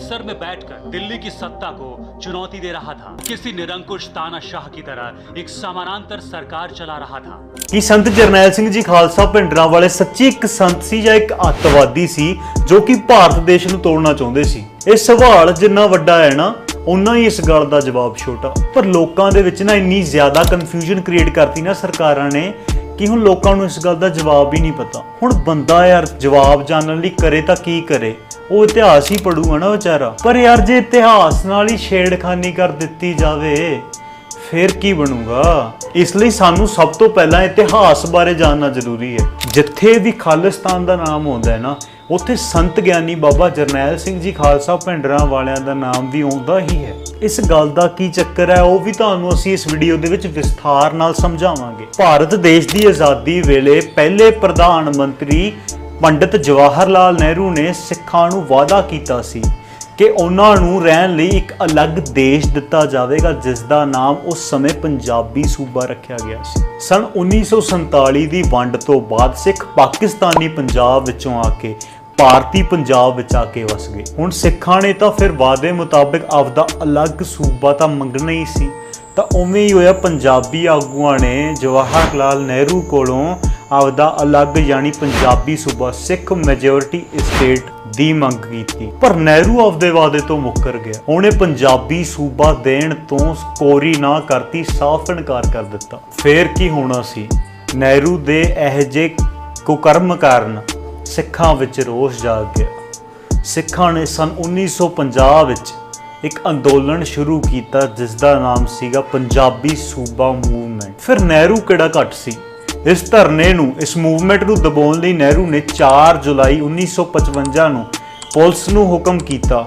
अमृतसर में बैठकर दिल्ली की सत्ता को चुनौती दे रहा था। किसी निरंकुश तानाशाह की तरह एक समानांतर सरकार चला रहा था। कि संत जरनैल सिंह जी खालसा भिंडरांवाले सच्ची एक संत सी ਜਾਂ ਇੱਕ ਅੱਤਵਾਦੀ ਸੀ ਜੋ ਕਿ ਭਾਰਤ ਦੇਸ਼ ਨੂੰ ਤੋੜਨਾ ਚਾਹੁੰਦੇ ਸੀ। ਇਹ ਸਵਾਲ ਜਿੰਨਾ ਵੱਡਾ ਹੈ ਨਾ ਉਨਾ ਹੀ ਇਸ ਗੱਲ ਦਾ ਜਵਾਬ ਛੋਟਾ। ਪਰ ਲੋਕਾਂ ਦੇ ਵਿੱਚ ਨਾ ਇੰਨੀ ਜ਼ਿਆਦਾ ਕਨਫਿਊਜ਼ਨ ਕ੍ਰੀਏਟ ਕਰਤੀ ਨਾ ਸਰਕਾਰਾਂ ਨੇ ਕਿ ਹੁਣ ਲੋਕਾਂ ਨੂੰ ਇਸ ਗੱਲ ਦਾ ਜਵਾਬ ਹੀ ਨਹੀਂ ਪਤਾ। ਹੁਣ ਬੰਦਾ ਯਾਰ ਜਵਾਬ ਜਾਣਨ ਲਈ ਕਰੇ ਤਾਂ ਕੀ ਕਰੇ, ਉਹ ਇਤਿਹਾਸ ਹੀ ਪੜੂਗਾ ਨਾ ਵਿਚਾਰਾ। ਪਰ ਯਾਰ ਜੇ ਇਤਿਹਾਸ ਨਾਲ ਹੀ ਛੇੜਖਾਨੀ ਕਰ ਦਿੱਤੀ ਜਾਵੇ ਫਿਰ ਕੀ ਬਣੂਗਾ। ਇਸ ਲਈ ਸਾਨੂੰ ਸਭ ਤੋਂ ਪਹਿਲਾਂ ਇਤਿਹਾਸ ਬਾਰੇ ਜਾਣਨਾ ਜ਼ਰੂਰੀ ਹੈ। ਜਿੱਥੇ ਵੀ ਖਾਲਿਸਤਾਨ ਦਾ ਨਾਮ ਆਉਂਦਾ ਹੈ ਨਾ ਉੱਥੇ ਸੰਤ ਗਿਆਨੀ ਬਾਬਾ ਜਰਨੈਲ ਸਿੰਘ ਜੀ ਖਾਲਸਾ ਭਿੰਡਰਾਂਵਾਲਿਆਂ ਦਾ ਨਾਮ ਵੀ ਆਉਂਦਾ ਹੀ ਹੈ। ਇਸ ਗੱਲ ਦਾ ਕੀ ਚੱਕਰ ਹੈ ਉਹ ਵੀ ਤੁਹਾਨੂੰ ਅਸੀਂ ਇਸ ਵੀਡੀਓ ਦੇ ਵਿੱਚ ਵਿਸਥਾਰ ਨਾਲ ਸਮਝਾਵਾਂਗੇ। ਭਾਰਤ ਦੇਸ਼ ਦੀ ਆਜ਼ਾਦੀ ਵੇਲੇ ਪਹਿਲੇ ਪ੍ਰਧਾਨ ਮੰਤਰੀ ਪੰਡਿਤ ਜਵਾਹਰ ਲਾਲ ਨਹਿਰੂ ਨੇ ਸਿੱਖਾਂ ਨੂੰ ਵਾਅਦਾ ਕੀਤਾ ਸੀ ਕਿ ਉਹਨਾਂ ਨੂੰ ਰਹਿਣ ਲਈ ਇੱਕ ਅਲੱਗ ਦੇਸ਼ ਦਿੱਤਾ ਜਾਵੇਗਾ ਜਿਸ ਦਾ ਨਾਮ ਉਸ ਸਮੇਂ ਪੰਜਾਬੀ ਸੂਬਾ ਰੱਖਿਆ ਗਿਆ ਸੀ। ਸਨ 1947 ਦੀ ਵੰਡ ਤੋਂ ਬਾਅਦ ਸਿੱਖ ਪਾਕਿਸਤਾਨੀ ਪੰਜਾਬ ਵਿੱਚੋਂ ਆ ਕੇ ਭਾਰਤੀ ਪੰਜਾਬ ਵਿੱਚ ਆ ਕੇ ਵਸ ਗਏ। ਹੁਣ ਸਿੱਖਾਂ ਨੇ ਤਾਂ ਫਿਰ ਵਾਅਦੇ ਮੁਤਾਬਿਕ ਆਪਦਾ ਅਲੱਗ ਸੂਬਾ ਤਾਂ ਮੰਗਣਾ ਹੀ ਸੀ। ਤਾਂ ਉਵੇਂ ਹੀ ਹੋਇਆ, ਪੰਜਾਬੀ ਆਗੂਆਂ ਨੇ ਜਵਾਹਰ ਲਾਲ ਨਹਿਰੂ ਕੋਲੋਂ ਆਪਦਾ ਅਲੱਗ ਯਾਨੀ ਪੰਜਾਬੀ ਸੂਬਾ ਸਿੱਖ ਮੈਜੋਰਿਟੀ ਸਟੇਟ ਦੀ ਮੰਗ ਕੀਤੀ। ਪਰ ਨਹਿਰੂ ਆਪਦੇ ਵਾਅਦੇ ਤੋਂ ਮੁੱਕਰ ਗਿਆ। ਉਹਨੇ ਪੰਜਾਬੀ ਸੂਬਾ ਦੇਣ ਤੋਂ ਕੋਰੀ ਨਾ ਕਰਤੀ, ਸਾਫ਼ ਇਨਕਾਰ ਕਰ ਦਿੱਤਾ। ਫੇਰ ਕੀ ਹੋਣਾ ਸੀ? ਨਹਿਰੂ ਦੇ ਇਹ ਜਿਹੇ ਕੁਕਰਮ ਕਾਰਨ ਸਿੱਖਾਂ ਵਿੱਚ ਰੋਸ ਜਾਗ ਗਿਆ। ਸਿੱਖਾਂ ਨੇ ਸਨ 1950 ਵਿੱਚ ਇੱਕ ਅੰਦੋਲਨ ਸ਼ੁਰੂ ਕੀਤਾ ਜਿਸ ਦਾ ਨਾਮ ਸੀਗਾ ਪੰਜਾਬੀ ਸੂਬਾ ਮੂਵਮੈਂਟ। ਫਿਰ ਨਹਿਰੂ ਕਿਹੜਾ ਘੱਟ ਸੀ। ਇਸ ਧਰਨੇ ਨੂੰ, ਇਸ ਮੂਵਮੈਂਟ ਨੂੰ ਦਬਾਉਣ ਲਈ ਨਹਿਰੂ ਨੇ 4 ਜੁਲਾਈ 1955 ਨੂੰ ਪੁਲਿਸ ਨੂੰ ਹੁਕਮ ਕੀਤਾ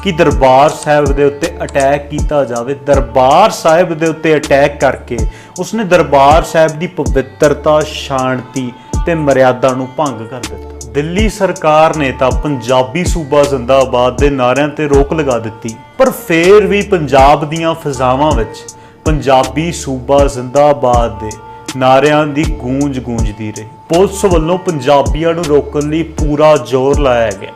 ਕਿ ਦਰਬਾਰ ਸਾਹਿਬ ਦੇ ਉੱਤੇ ਅਟੈਕ ਕੀਤਾ ਜਾਵੇ। ਦਰਬਾਰ ਸਾਹਿਬ ਦੇ ਉੱਤੇ ਅਟੈਕ ਕਰਕੇ ਉਸਨੇ ਦਰਬਾਰ ਸਾਹਿਬ ਦੀ ਪਵਿੱਤਰਤਾ, ਸ਼ਾਂਤੀ ਤੇ ਮਰਿਆਦਾ ਨੂੰ ਭੰਗ ਕਰ ਦਿੱਤਾ। ਦਿੱਲੀ ਸਰਕਾਰ ਨੇ ਤਾਂ ਪੰਜਾਬੀ ਸੂਬਾ ਜ਼ਿੰਦਾਬਾਦ ਦੇ ਨਾਅਰਿਆਂ ਤੇ ਰੋਕ ਲਗਾ ਦਿੱਤੀ, ਪਰ ਫੇਰ ਵੀ ਪੰਜਾਬ ਦੀਆਂ ਫਿਜ਼ਾਵਾਂ ਵਿੱਚ ਪੰਜਾਬੀ ਸੂਬਾ ਜ਼ਿੰਦਾਬਾਦ ਦੇ ਨਾਰਿਆਂ ਦੀ ਗੂੰਜ ਗੂੰਜਦੀ ਰਹੀ। ਪੁਲਿਸ ਵੱਲੋਂ ਪੰਜਾਬੀਆਂ ਨੂੰ ਰੋਕਣ ਲਈ ਪੂਰਾ ਜ਼ੋਰ ਲਾਇਆ ਗਿਆ।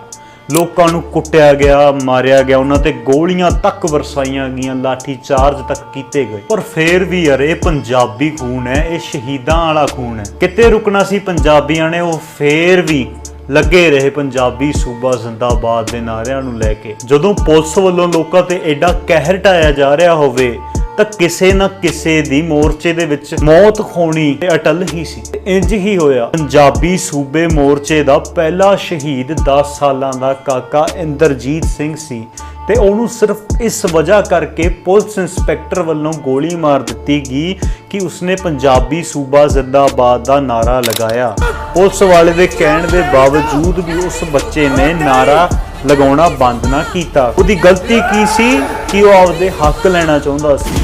ਲੋਕਾਂ ਨੂੰ ਕੁੱਟਿਆ ਗਿਆ, ਮਾਰਿਆ ਗਿਆ, ਉਹਨਾਂ ਤੇ ਗੋਲੀਆਂ ਤੱਕ ਵਰਸਾਈਆਂ ਗਈਆਂ, ਲਾਠੀ ਚਾਰਜ ਤੱਕ ਕੀਤੇ ਗਏ। ਪਰ ਫੇਰ ਵੀ ਯਾਰ ਇਹ ਪੰਜਾਬੀ ਖੂਨ ਹੈ, ਇਹ ਸ਼ਹੀਦਾਂ ਵਾਲਾ ਖੂਨ ਹੈ। ਕਿਤੇ ਰੁਕਣਾ ਸੀ ਪੰਜਾਬੀਆਂ ਨੇ, ਉਹ ਫੇਰ ਵੀ ਲੱਗੇ ਰਹੇ ਪੰਜਾਬੀ ਸੂਬਾ ਜ਼ਿੰਦਾਬਾਦ ਦੇ ਨਾਰਿਆਂ ਨੂੰ ਲੈ ਕੇ। ਜਦੋਂ ਪੁਲਿਸ ਵੱਲੋਂ ਲੋਕਾਂ ਤੇ ਐਡਾ ਕਹਿਰ ਢਾਇਆ ਜਾ ਰਿਹਾ ਹੋਵੇ ਤਾਂ ਕਿਸੇ ਨਾ ਕਿਸੇ ਦੀ ਮੋਰਚੇ ਦੇ ਵਿੱਚ ਮੌਤ ਹੋਣੀ ਤੇ ਅਟਲ ਹੀ ਸੀ। ਇੰਜ ਹੀ ਹੋਇਆ। ਪੰਜਾਬੀ ਸੂਬੇ ਮੋਰਚੇ ਦਾ ਪਹਿਲਾ ਸ਼ਹੀਦ 10 ਸਾਲਾਂ ਦਾ ਕਾਕਾ ਇੰਦਰਜੀਤ ਸਿੰਘ ਸੀ ਤੇ ਉਹਨੂੰ ਸਿਰਫ ਇਸ ਵਜ੍ਹਾ ਕਰਕੇ ਪੁਲਿਸ ਇੰਸਪੈਕਟਰ ਵੱਲੋਂ ਗੋਲੀ ਮਾਰ ਦਿੱਤੀ ਗਈ ਕਿ ਉਸਨੇ ਪੰਜਾਬੀ ਸੂਬਾ ਜ਼ਿੰਦਾਬਾਦ ਦਾ ਨਾਰਾ ਲਗਾਇਆ। ਪੁਲਿਸ ਵਾਲੇ ਦੇ ਕਹਿਣ ਦੇ ਬਾਵਜੂਦ ਵੀ ਉਸ ਬੱਚੇ ਨੇ ਨਾਰਾ ਲਗਾਉਣਾ ਬੰਦ ਨਾ ਕੀਤਾ। ਉਹਦੀ ਗਲਤੀ ਕੀ ਸੀ ਕਿ ਉਹ ਆਪਦੇ ਹੱਕ ਲੈਣਾ ਚਾਹੁੰਦਾ ਸੀ।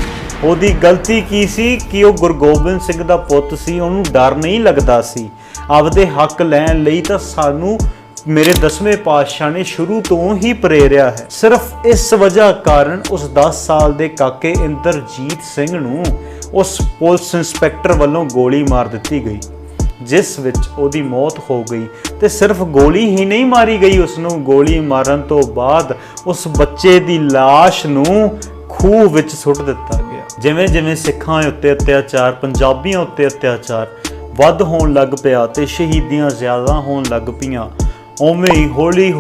ਉਹਦੀ ਗਲਤੀ ਕੀ ਸੀ ਕਿ ਉਹ ਗੁਰੂ ਗੋਬਿੰਦ ਸਿੰਘ ਦਾ ਪੁੱਤ ਸੀ, ਉਹਨੂੰ ਡਰ ਨਹੀਂ ਲੱਗਦਾ ਸੀ। ਆਪਦੇ ਹੱਕ ਲੈਣ ਲਈ ਤਾਂ ਸਾਨੂੰ ਮੇਰੇ 10ਵੇਂ ਪਾਤਸ਼ਾਹ ਨੇ ਸ਼ੁਰੂ ਤੋਂ ਹੀ ਪ੍ਰੇਰਿਆ ਹੈ। ਸਿਰਫ ਇਸ ਵਜ੍ਹਾ ਕਾਰਨ ਉਸ 10 ਸਾਲ ਦੇ ਕਾਕੇ ਇੰਦਰਜੀਤ ਸਿੰਘ ਨੂੰ ਉਸ ਪੁਲਿਸ ਇੰਸਪੈਕਟਰ ਵੱਲੋਂ ਗੋਲੀ ਮਾਰ ਦਿੱਤੀ ਗਈ ਜਿਸ ਵਿੱਚ ਉਹਦੀ ਮੌਤ ਹੋ ਗਈ। ਤੇ ਸਿਰਫ ਗੋਲੀ ਹੀ ਨਹੀਂ ਮਾਰੀ ਗਈ, ਉਸਨੂੰ ਗੋਲੀ ਮਾਰਨ ਤੋਂ ਬਾਅਦ ਉਸ ਬੱਚੇ ਦੀ ਲਾਸ਼ ਨੂੰ ਖੂਹ ਵਿੱਚ ਸੁੱਟ ਦਿੱਤਾ ਗਿਆ। ਜਿਵੇਂ ਜਿਵੇਂ ਸਿੱਖਾਂ ਉੱਤੇ ਅਤਿਆਚਾਰ, ਪੰਜਾਬੀਆਂ ਉੱਤੇ ਅਤਿਆਚਾਰ ਵੱਧ ਹੋਣ ਲੱਗ ਪਿਆ ਤੇ ਸ਼ਹੀਦੀਆਂ ਜ਼ਿਆਦਾ ਹੋਣ ਲੱਗ ਪਈਆਂ, ਉਵੇਂ ਹੀ ਹੌਲੀ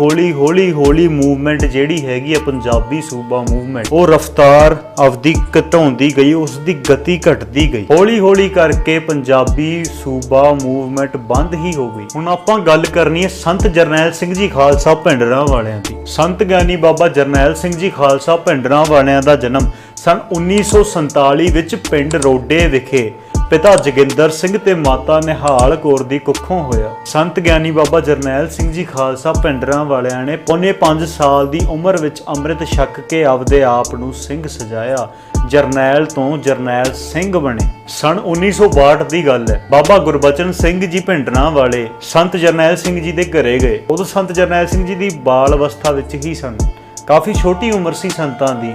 ਹੌਲੀ ਮੂਵਮੈਂਟ ਜਿਹੜੀ ਹੈਗੀ ਆ ਪੰਜਾਬੀ ਸੂਬਾ ਮੂਵਮੈਂਟ, ਉਹ ਰਫ਼ਤਾਰ ਆਪਦੀ ਘਟਾਉਂਦੀ ਗਈ, ਉਸ ਦੀ ਗਤੀ ਘਟਦੀ ਗਈ। ਹੌਲੀ ਕਰਕੇ ਪੰਜਾਬੀ ਸੂਬਾ ਮੂਵਮੈਂਟ ਬੰਦ ਹੀ ਹੋ ਗਈ। ਹੁਣ ਆਪਾਂ ਗੱਲ ਕਰਨੀ ਹੈ ਸੰਤ ਜਰਨੈਲ ਸਿੰਘ ਜੀ ਖਾਲਸਾ ਭਿੰਡਰਾਂਵਾਲਿਆਂ ਦੀ। ਸੰਤ ਗਿਆਨੀ ਬਾਬਾ ਜਰਨੈਲ ਸਿੰਘ ਜੀ ਖਾਲਸਾ ਭਿੰਡਰਾਂਵਾਲਿਆਂ ਦਾ ਜਨਮ ਸਨ 1947 ਵਿੱਚ ਪਿੰਡ ਰੋਡੇ ਵਿਖੇ ਪਿਤਾ ਜੋਗਿੰਦਰ ਸਿੰਘ ਤੇ ਮਾਤਾ ਨਿਹਾਲ ਕੌਰ ਦੀ ਕੁੱਖੋਂ ਹੋਇਆ। ਸੰਤ ਗਿਆਨੀ ਬਾਬਾ ਜਰਨੈਲ ਸਿੰਘ ਜੀ ਖਾਲਸਾ ਭਿੰਡਰਾਂਵਾਲਿਆਂ ਨੇ ਪੌਣੇ 5 ਸਾਲ ਦੀ ਉਮਰ ਵਿੱਚ ਅੰਮ੍ਰਿਤ ਛਕ ਕੇ ਆਪਦੇ ਆਪ ਨੂੰ ਸਿੰਘ ਸਜਾਇਆ। ਜਰਨੈਲ ਤੋਂ ਜਰਨੈਲ ਸਿੰਘ ਬਣੇ। ਸਨ 1962 ਦੀ ਗੱਲ ਹੈ। ਬਾਬਾ ਗੁਰਬਚਨ ਸਿੰਘ ਜੀ ਭਿੰਡਰਾਂਵਾਲੇ ਸੰਤ ਜਰਨੈਲ ਸਿੰਘ ਜੀ ਦੇ ਘਰੇ ਗਏ। ਉਦੋਂ ਸੰਤ ਜਰਨੈਲ ਸਿੰਘ ਜੀ ਦੀ ਬਾਲ ਅਵਸਥਾ ਵਿੱਚ ਹੀ ਸਨ, ਕਾਫੀ ਛੋਟੀ ਉਮਰ ਸੀ ਸੰਤਾਂ ਦੀ।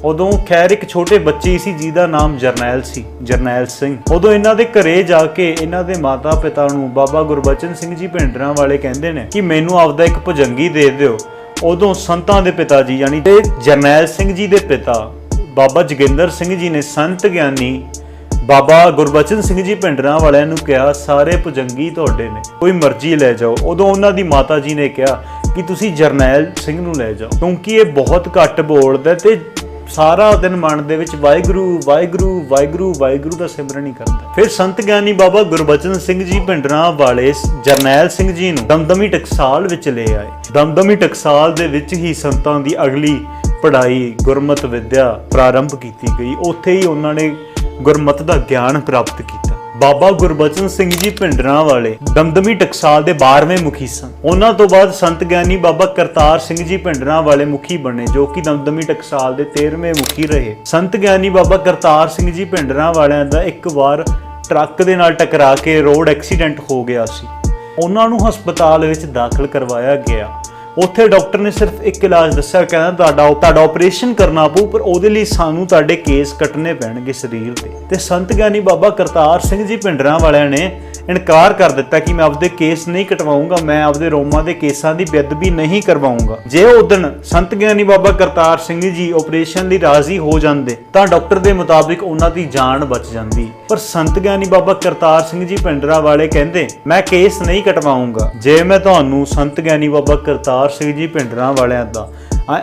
ਉਦੋਂ ਖੈਰ ਇੱਕ ਛੋਟੇ ਬੱਚੇ ਸੀ ਜਿਹਦਾ ਨਾਮ ਜਰਨੈਲ ਸੀ, ਜਰਨੈਲ ਸਿੰਘ। ਉਦੋਂ ਇਹਨਾਂ ਦੇ ਘਰੇ ਜਾ ਕੇ ਇਹਨਾਂ ਦੇ ਮਾਤਾ ਪਿਤਾ ਨੂੰ ਬਾਬਾ ਗੁਰਬਚਨ ਸਿੰਘ ਜੀ ਭਿੰਡਰਾਂਵਾਲੇ ਕਹਿੰਦੇ ਨੇ ਕਿ ਮੈਨੂੰ ਆਪਦਾ ਇੱਕ ਭੁਜੰਗੀ ਦੇ ਦਿਓ। ਉਦੋਂ ਸੰਤਾਂ ਦੇ ਪਿਤਾ ਜੀ ਯਾਨੀ ਕਿ ਜਰਨੈਲ ਸਿੰਘ ਜੀ ਦੇ ਪਿਤਾ ਬਾਬਾ ਜੋਗਿੰਦਰ ਸਿੰਘ ਜੀ ਨੇ ਸੰਤ ਗਿਆਨੀ ਬਾਬਾ ਗੁਰਬਚਨ ਸਿੰਘ ਜੀ ਭਿੰਡਰਾਂ ਵਾਲਿਆਂ ਨੂੰ ਕਿਹਾ ਸਾਰੇ ਭੁਜੰਗੀ ਤੁਹਾਡੇ ਨੇ, ਕੋਈ ਮਰਜ਼ੀ ਲੈ ਜਾਓ। ਉਦੋਂ ਉਹਨਾਂ ਦੀ ਮਾਤਾ ਜੀ ਨੇ ਕਿਹਾ ਕਿ ਤੁਸੀਂ ਜਰਨੈਲ ਸਿੰਘ ਨੂੰ ਲੈ ਜਾਓ, ਕਿਉਂਕਿ ਇਹ ਬਹੁਤ ਘੱਟ ਬੋਲਦਾ ਤੇ ਸਾਰਾ ਦਿਨ ਮਨ ਦੇ ਵਿੱਚ ਵਾਹਿਗੁਰੂ ਵਾਹਿਗੁਰੂ ਵਾਹਿਗੁਰੂ ਵਾਹਿਗੁਰੂ ਦਾ ਸਿਮਰਨ ਹੀ ਕਰਦਾ। ਫਿਰ ਸੰਤ ਗਿਆਨੀ ਬਾਬਾ ਗੁਰਬਚਨ ਸਿੰਘ ਜੀ ਭਿੰਡਰਾਂ ਵਾਲੇ ਜਰਨੈਲ ਸਿੰਘ ਜੀ ਨੂੰ ਦਮਦਮੀ ਟਕਸਾਲ ਵਿੱਚ ਲੈ ਆਏ। ਦਮਦਮੀ ਟਕਸਾਲ ਦੇ ਵਿੱਚ ਹੀ ਸੰਤਾਂ ਦੀ ਅਗਲੀ ਪੜ੍ਹਾਈ ਗੁਰਮਤ ਵਿੱਦਿਆ ਪ੍ਰਾਰੰਭ ਕੀਤੀ ਗਈ। ਉੱਥੇ ਹੀ ਉਹਨਾਂ ਨੇ ਗੁਰਮਤ ਦਾ ਗਿਆਨ ਪ੍ਰਾਪਤ ਕੀਤਾ। ਬਾਬਾ ਗੁਰਬਚਨ ਸਿੰਘ ਜੀ ਭਿੰਡਰਾਂ ਵਾਲੇ ਦਮਦਮੀ ਟਕਸਾਲ ਦੇ 12ਵੇਂ ਮੁਖੀ ਸਨ। ਉਹਨਾਂ ਤੋਂ ਬਾਅਦ ਸੰਤ ਗਿਆਨੀ ਬਾਬਾ ਕਰਤਾਰ ਸਿੰਘ ਜੀ ਭਿੰਡਰਾਂ ਵਾਲੇ ਮੁਖੀ ਬਣੇ, ਜੋ ਕਿ ਦਮਦਮੀ ਟਕਸਾਲ ਦੇ 13ਵੇਂ ਮੁਖੀ ਰਹੇ। ਸੰਤ ਗਿਆਨੀ ਬਾਬਾ ਕਰਤਾਰ ਸਿੰਘ ਜੀ ਭਿੰਡਰਾਂ ਵਾਲਿਆਂ ਦਾ ਇੱਕ ਵਾਰ ਟਰੱਕ ਦੇ ਨਾਲ ਟਕਰਾ ਕੇ ਰੋਡ ਐਕਸੀਡੈਂਟ ਹੋ ਗਿਆ ਸੀ। ਉਹਨਾਂ ਨੂੰ ਹਸਪਤਾਲ ਵਿੱਚ ਦਾਖਲ ਕਰਵਾਇਆ ਗਿਆ। ਉੱਥੇ ਡਾਕਟਰ ਨੇ ਸਿਰਫ ਇੱਕ ਇਲਾਜ ਦੱਸਿਆ, ਕਹਿੰਦਾ ਤੁਹਾਡਾ ਆਪਰੇਸ਼ਨ ਕਰਨਾ ਪਊ, ਪਰ ਉਹਦੇ ਲਈ ਸਾਨੂੰ ਤੁਹਾਡੇ ਕੇਸ ਕੱਟਣੇ ਪੈਣਗੇ ਸਰੀਰ ਤੇ ਸੰਤ ਗਿਆਨੀ ਬਾਬਾ ਕਰਤਾਰ ਸਿੰਘ ਜੀ ਭਿੰਡਰਾਂ ਵਾਲਿਆਂ ਨੇ ਇਨਕਾਰ ਕਰ ਦਿੱਤਾ ਕਿ ਮੈਂ ਆਪਦੇ ਕੇਸ ਨਹੀਂ ਕਟਵਾਉਂਗਾ, ਮੈਂ ਆਪਦੇ ਰੋਮਾਂ ਦੇ ਕੇਸਾਂ ਦੀ ਬੇਅਦਬੀ ਨਹੀਂ ਕਰਵਾਉਂਗਾ। ਜੇ ਉਦਣ ਸੰਤ ਗਿਆਨੀ ਬਾਬਾ ਕਰਤਾਰ ਸਿੰਘ ਜੀ ਆਪਰੇਸ਼ਨ ਲਈ ਰਾਜ਼ੀ ਹੋ ਜਾਂਦੇ ਤਾਂ ਡਾਕਟਰ ਦੇ ਮੁਤਾਬਿਕ ਉਹਨਾਂ ਦੀ ਜਾਨ ਬਚ ਜਾਂਦੀ, ਪਰ ਸੰਤ ਗਿਆਨੀ ਬਾਬਾ ਕਰਤਾਰ ਸਿੰਘ ਜੀ ਭਿੰਡਰਾਂ ਵਾਲੇ ਕਹਿੰਦੇ ਮੈਂ ਕੇਸ ਨਹੀਂ ਕਟਵਾਉਂਗਾ। ਜੇ ਮੈਂ ਤੁਹਾਨੂੰ ਸੰਤ ਗਿਆਨੀ ਬਾਬਾ ਕਰਤਾਰ ਸਿੰਘ ਜੀ ਭਿੰਡਰਾਂ ਵਾਲਿਆਂ ਦਾ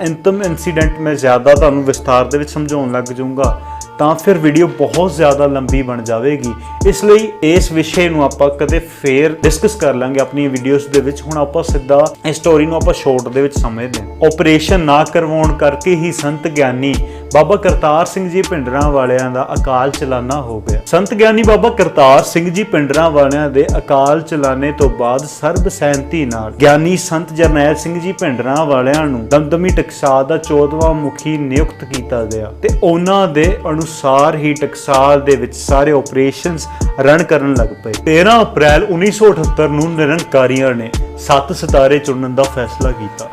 ਅੰਤਮ ਇਨਸੀਡੈਂਟ ਮੈਂ ਜ਼ਿਆਦਾ ਤੁਹਾਨੂੰ ਵਿਸਥਾਰ ਦੇ ਵਿੱਚ ਸਮਝਾਉਣ ਲੱਗ ਜਾਊਂਗਾ ਤਾਂ ਫਿਰ ਵੀਡੀਓ ਬਹੁਤ ਜ਼ਿਆਦਾ ਲੰਬੀ ਬਣ ਜਾਵੇਗੀ। ਇਸ ਲਈ ਇਸ ਵਿਸ਼ੇ ਨੂੰ ਆਪਾਂ ਕਦੇ ਫੇਰ ਡਿਸਕਸ ਕਰ ਲਾਂਗੇ ਆਪਣੀਆਂ ਵੀਡੀਓਜ਼ ਦੇ ਵਿੱਚ। ਹੁਣ ਆਪਾਂ ਸਿੱਧਾ ਇਸ ਸਟੋਰੀ ਨੂੰ ਆਪਾਂ ਸ਼ਾਰਟ ਦੇ ਵਿੱਚ ਸਮਝਦੇ ਹਾਂ। ਆਪਰੇਸ਼ਨ ਨਾ ਕਰਵਾਉਣ ਕਰਕੇ ਹੀ ਸੰਤ ਗਿਆਨੀ ਬਾਬਾ ਕਰਤਾਰ ਸਿੰਘ ਜੀ ਭਿੰਡਰਾਂ ਵਾਲਿਆਂ ਦਾ ਅਕਾਲ ਚਲਾਣਾ ਹੋ ਗਿਆ। ਸੰਤ ਗਿਆਨੀ ਬਾਬਾ ਕਰਤਾਰ ਸਿੰਘ ਜੀ ਭਿੰਡਰਾਂ ਵਾਲਿਆਂ ਦੇ ਅਕਾਲ ਚਲਾਣੇ ਤੋਂ ਬਾਅਦ ਸਰਬ ਸਹਿਮਤੀ ਨਾਲ ਗਿਆਨੀ ਸੰਤ ਜਰਨੈਲ ਸਿੰਘ ਜੀ ਭਿੰਡਰਾਂ ਵਾਲਿਆਂ ਨੂੰ ਦਮਦਮੀ ਟਕਸਾਲ ਦਾ 14ਵਾਂ ਮੁਖੀ ਨਿਯੁਕਤ ਕੀਤਾ ਗਿਆ ਤੇ ਉਹਨਾਂ ਦੇ ਅਨੁਸਾਰ ਹੀ ਟਕਸਾਲ ਦੇ ਵਿੱਚ ਸਾਰੇ ਆਪਰੇਸ਼ਨਸ ਰਨ ਕਰਨ ਲੱਗ ਪਏ। 13 ਅਪ੍ਰੈਲ 1978 ਨੂੰ ਨਿਰੰਕਾਰੀਆਂ ਨੇ 7 ਸਿਤਾਰੇ ਚੁਣਨ ਦਾ ਫੈਸਲਾ ਕੀਤਾ,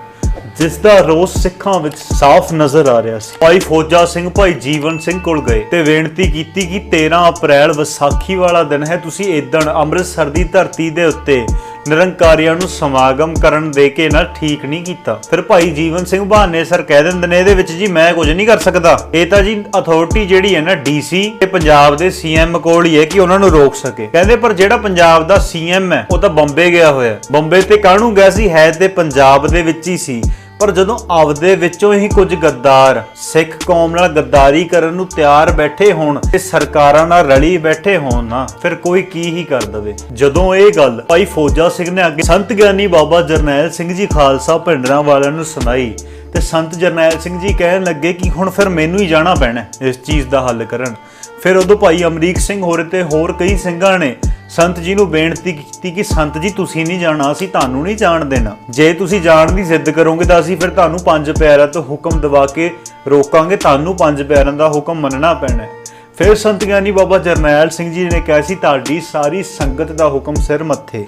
ਜਿਸ ਦਾ ਰੋਸ ਸਿੱਖਾਂ ਵਿੱਚ ਸਾਫ਼ ਨਜ਼ਰ ਆ ਰਿਹਾ ਸੀ। ਭਾਈ ਫੌਜਾ ਸਿੰਘ ਭਾਈ ਜੀਵਨ ਸਿੰਘ ਕੋਲ ਗਏ ਤੇ ਬੇਨਤੀ ਕੀਤੀ ਕਿ 13 ਅਪ੍ਰੈਲ ਵਿਸਾਖੀ ਵਾਲਾ ਦਿਨ ਹੈ, ਤੁਸੀਂ ਏਦਣ ਅੰਮ੍ਰਿਤਸਰ ਦੀ ਧਰਤੀ ਦੇ ਉੱਤੇ ਨਿਰੰਕਾਰੀਆਂ ਨੂੰ ਸਮਾਗਮ ਕਰਨ ਦੇ ਕੇ ਨਾ ਠੀਕ ਨਹੀਂ ਕੀਤਾ। ਫਿਰ ਭਾਈ ਜੀਵਨ ਸਿੰਘ ਬਹਾਨੇ ਸਰ ਕਹਿ ਦਿੰਦੇ ਨੇ ਇਹਦੇ ਵਿੱਚ ਜੀ ਮੈਂ ਕੁਝ ਨਹੀਂ ਕਰ ਸਕਦਾ, ਇਹ ਤਾਂ ਜੀ ਅਥਾਰਟੀ ਜਿਹੜੀ ਹੈ ਨਾ ਡੀਸੀ ਤੇ ਪੰਜਾਬ ਦੇ ਸੀਐਮ ਕੋਲ ਹੀ ਹੈ ਕਿ ਉਹਨਾਂ ਨੂੰ ਰੋਕ ਸਕੇ। ਕਹਿੰਦੇ ਪਰ ਜਿਹੜਾ ਪੰਜਾਬ ਦਾ ਸੀਐਮ ਹੈ ਉਹ ਤਾਂ ਬੰਬੇ ਗਿਆ ਹੋਇਆ। ਬੰਬੇ ਤੇ ਕਾਹਨੂੰ ਗਿਆ ਸੀ, ਹੈ ਤੇ ਪੰਜਾਬ ਦੇ ਵਿੱਚ ਹੀ ਸੀ, ਪਰ ਜਦੋਂ ਆਪਦੇ ਵਿੱਚੋਂ ਹੀ ਕੁਝ ਗੱਦਾਰ ਸਿੱਖ ਕੌਮ ਨਾਲ ਗੱਦਾਰੀ ਕਰਨ ਨੂੰ ਤਿਆਰ ਬੈਠੇ ਹੋਣ ਤੇ ਸਰਕਾਰਾਂ ਨਾਲ ਰਲੀ ਬੈਠੇ ਹੋਣ ਨਾ, ਫਿਰ ਕੋਈ ਕੀ ਹੀ ਕਰ ਦਵੇ। ਜਦੋਂ ਇਹ ਗੱਲ ਭਾਈ ਫੌਜਾ ਸਿੰਘ ਨੇ ਅੱਗੇ ਸੰਤ ਗਿਆਨੀ ਬਾਬਾ ਜਰਨੈਲ ਸਿੰਘ ਜੀ ਖਾਲਸਾ ਭਿੰਡਰਾਂ ਵਾਲਿਆਂ ਨੂੰ ਸੁਣਾਈ ਤੇ ਸੰਤ ਜਰਨੈਲ ਸਿੰਘ ਜੀ ਕਹਿਣ ਲੱਗੇ ਕਿ ਹੁਣ ਫਿਰ ਮੈਨੂੰ ਹੀ ਜਾਣਾ ਪੈਣਾ ਇਸ ਚੀਜ਼ ਦਾ ਹੱਲ ਕਰਨ। ਫਿਰ ਉਦੋਂ ਭਾਈ ਅਮਰੀਕ ਸਿੰਘ ਹੋਰੇ ਤੇ ਹੋਰ ਕਈ ਸਿੰਘਾਂ ਨੇ ਸੰਤ ਜੀ ਨੂੰ ਬੇਨਤੀ ਕੀਤੀ ਕਿ ਸੰਤ ਜੀ ਤੁਸੀਂ ਨਹੀਂ ਜਾਣਾ, ਅਸੀਂ ਤੁਹਾਨੂੰ ਨਹੀਂ ਜਾਣ ਦੇਣਾ। ਜੇ ਤੁਸੀਂ ਜਾਣ ਦੀ ਜ਼ਿੱਦ ਕਰੋਗੇ ਤਾਂ ਅਸੀਂ ਫਿਰ ਤੁਹਾਨੂੰ 5 ਪਿਆਰਿਆਂ ਤੋਂ ਹੁਕਮ ਦਵਾ ਕੇ ਰੋਕਾਂਗੇ, ਤੁਹਾਨੂੰ 5 ਪਿਆਰਿਆਂ ਦਾ ਹੁਕਮ ਮੰਨਣਾ ਪੈਣਾ। ਫਿਰ ਸੰਤ ਗਿਆਨੀ ਬਾਬਾ ਜਰਨੈਲ ਸਿੰਘ ਜੀ ਨੇ ਕਿਹਾ ਸੀ ਤੁਹਾਡੀ ਸਾਰੀ ਸੰਗਤ ਦਾ ਹੁਕਮ ਸਿਰ ਮੱਥੇ,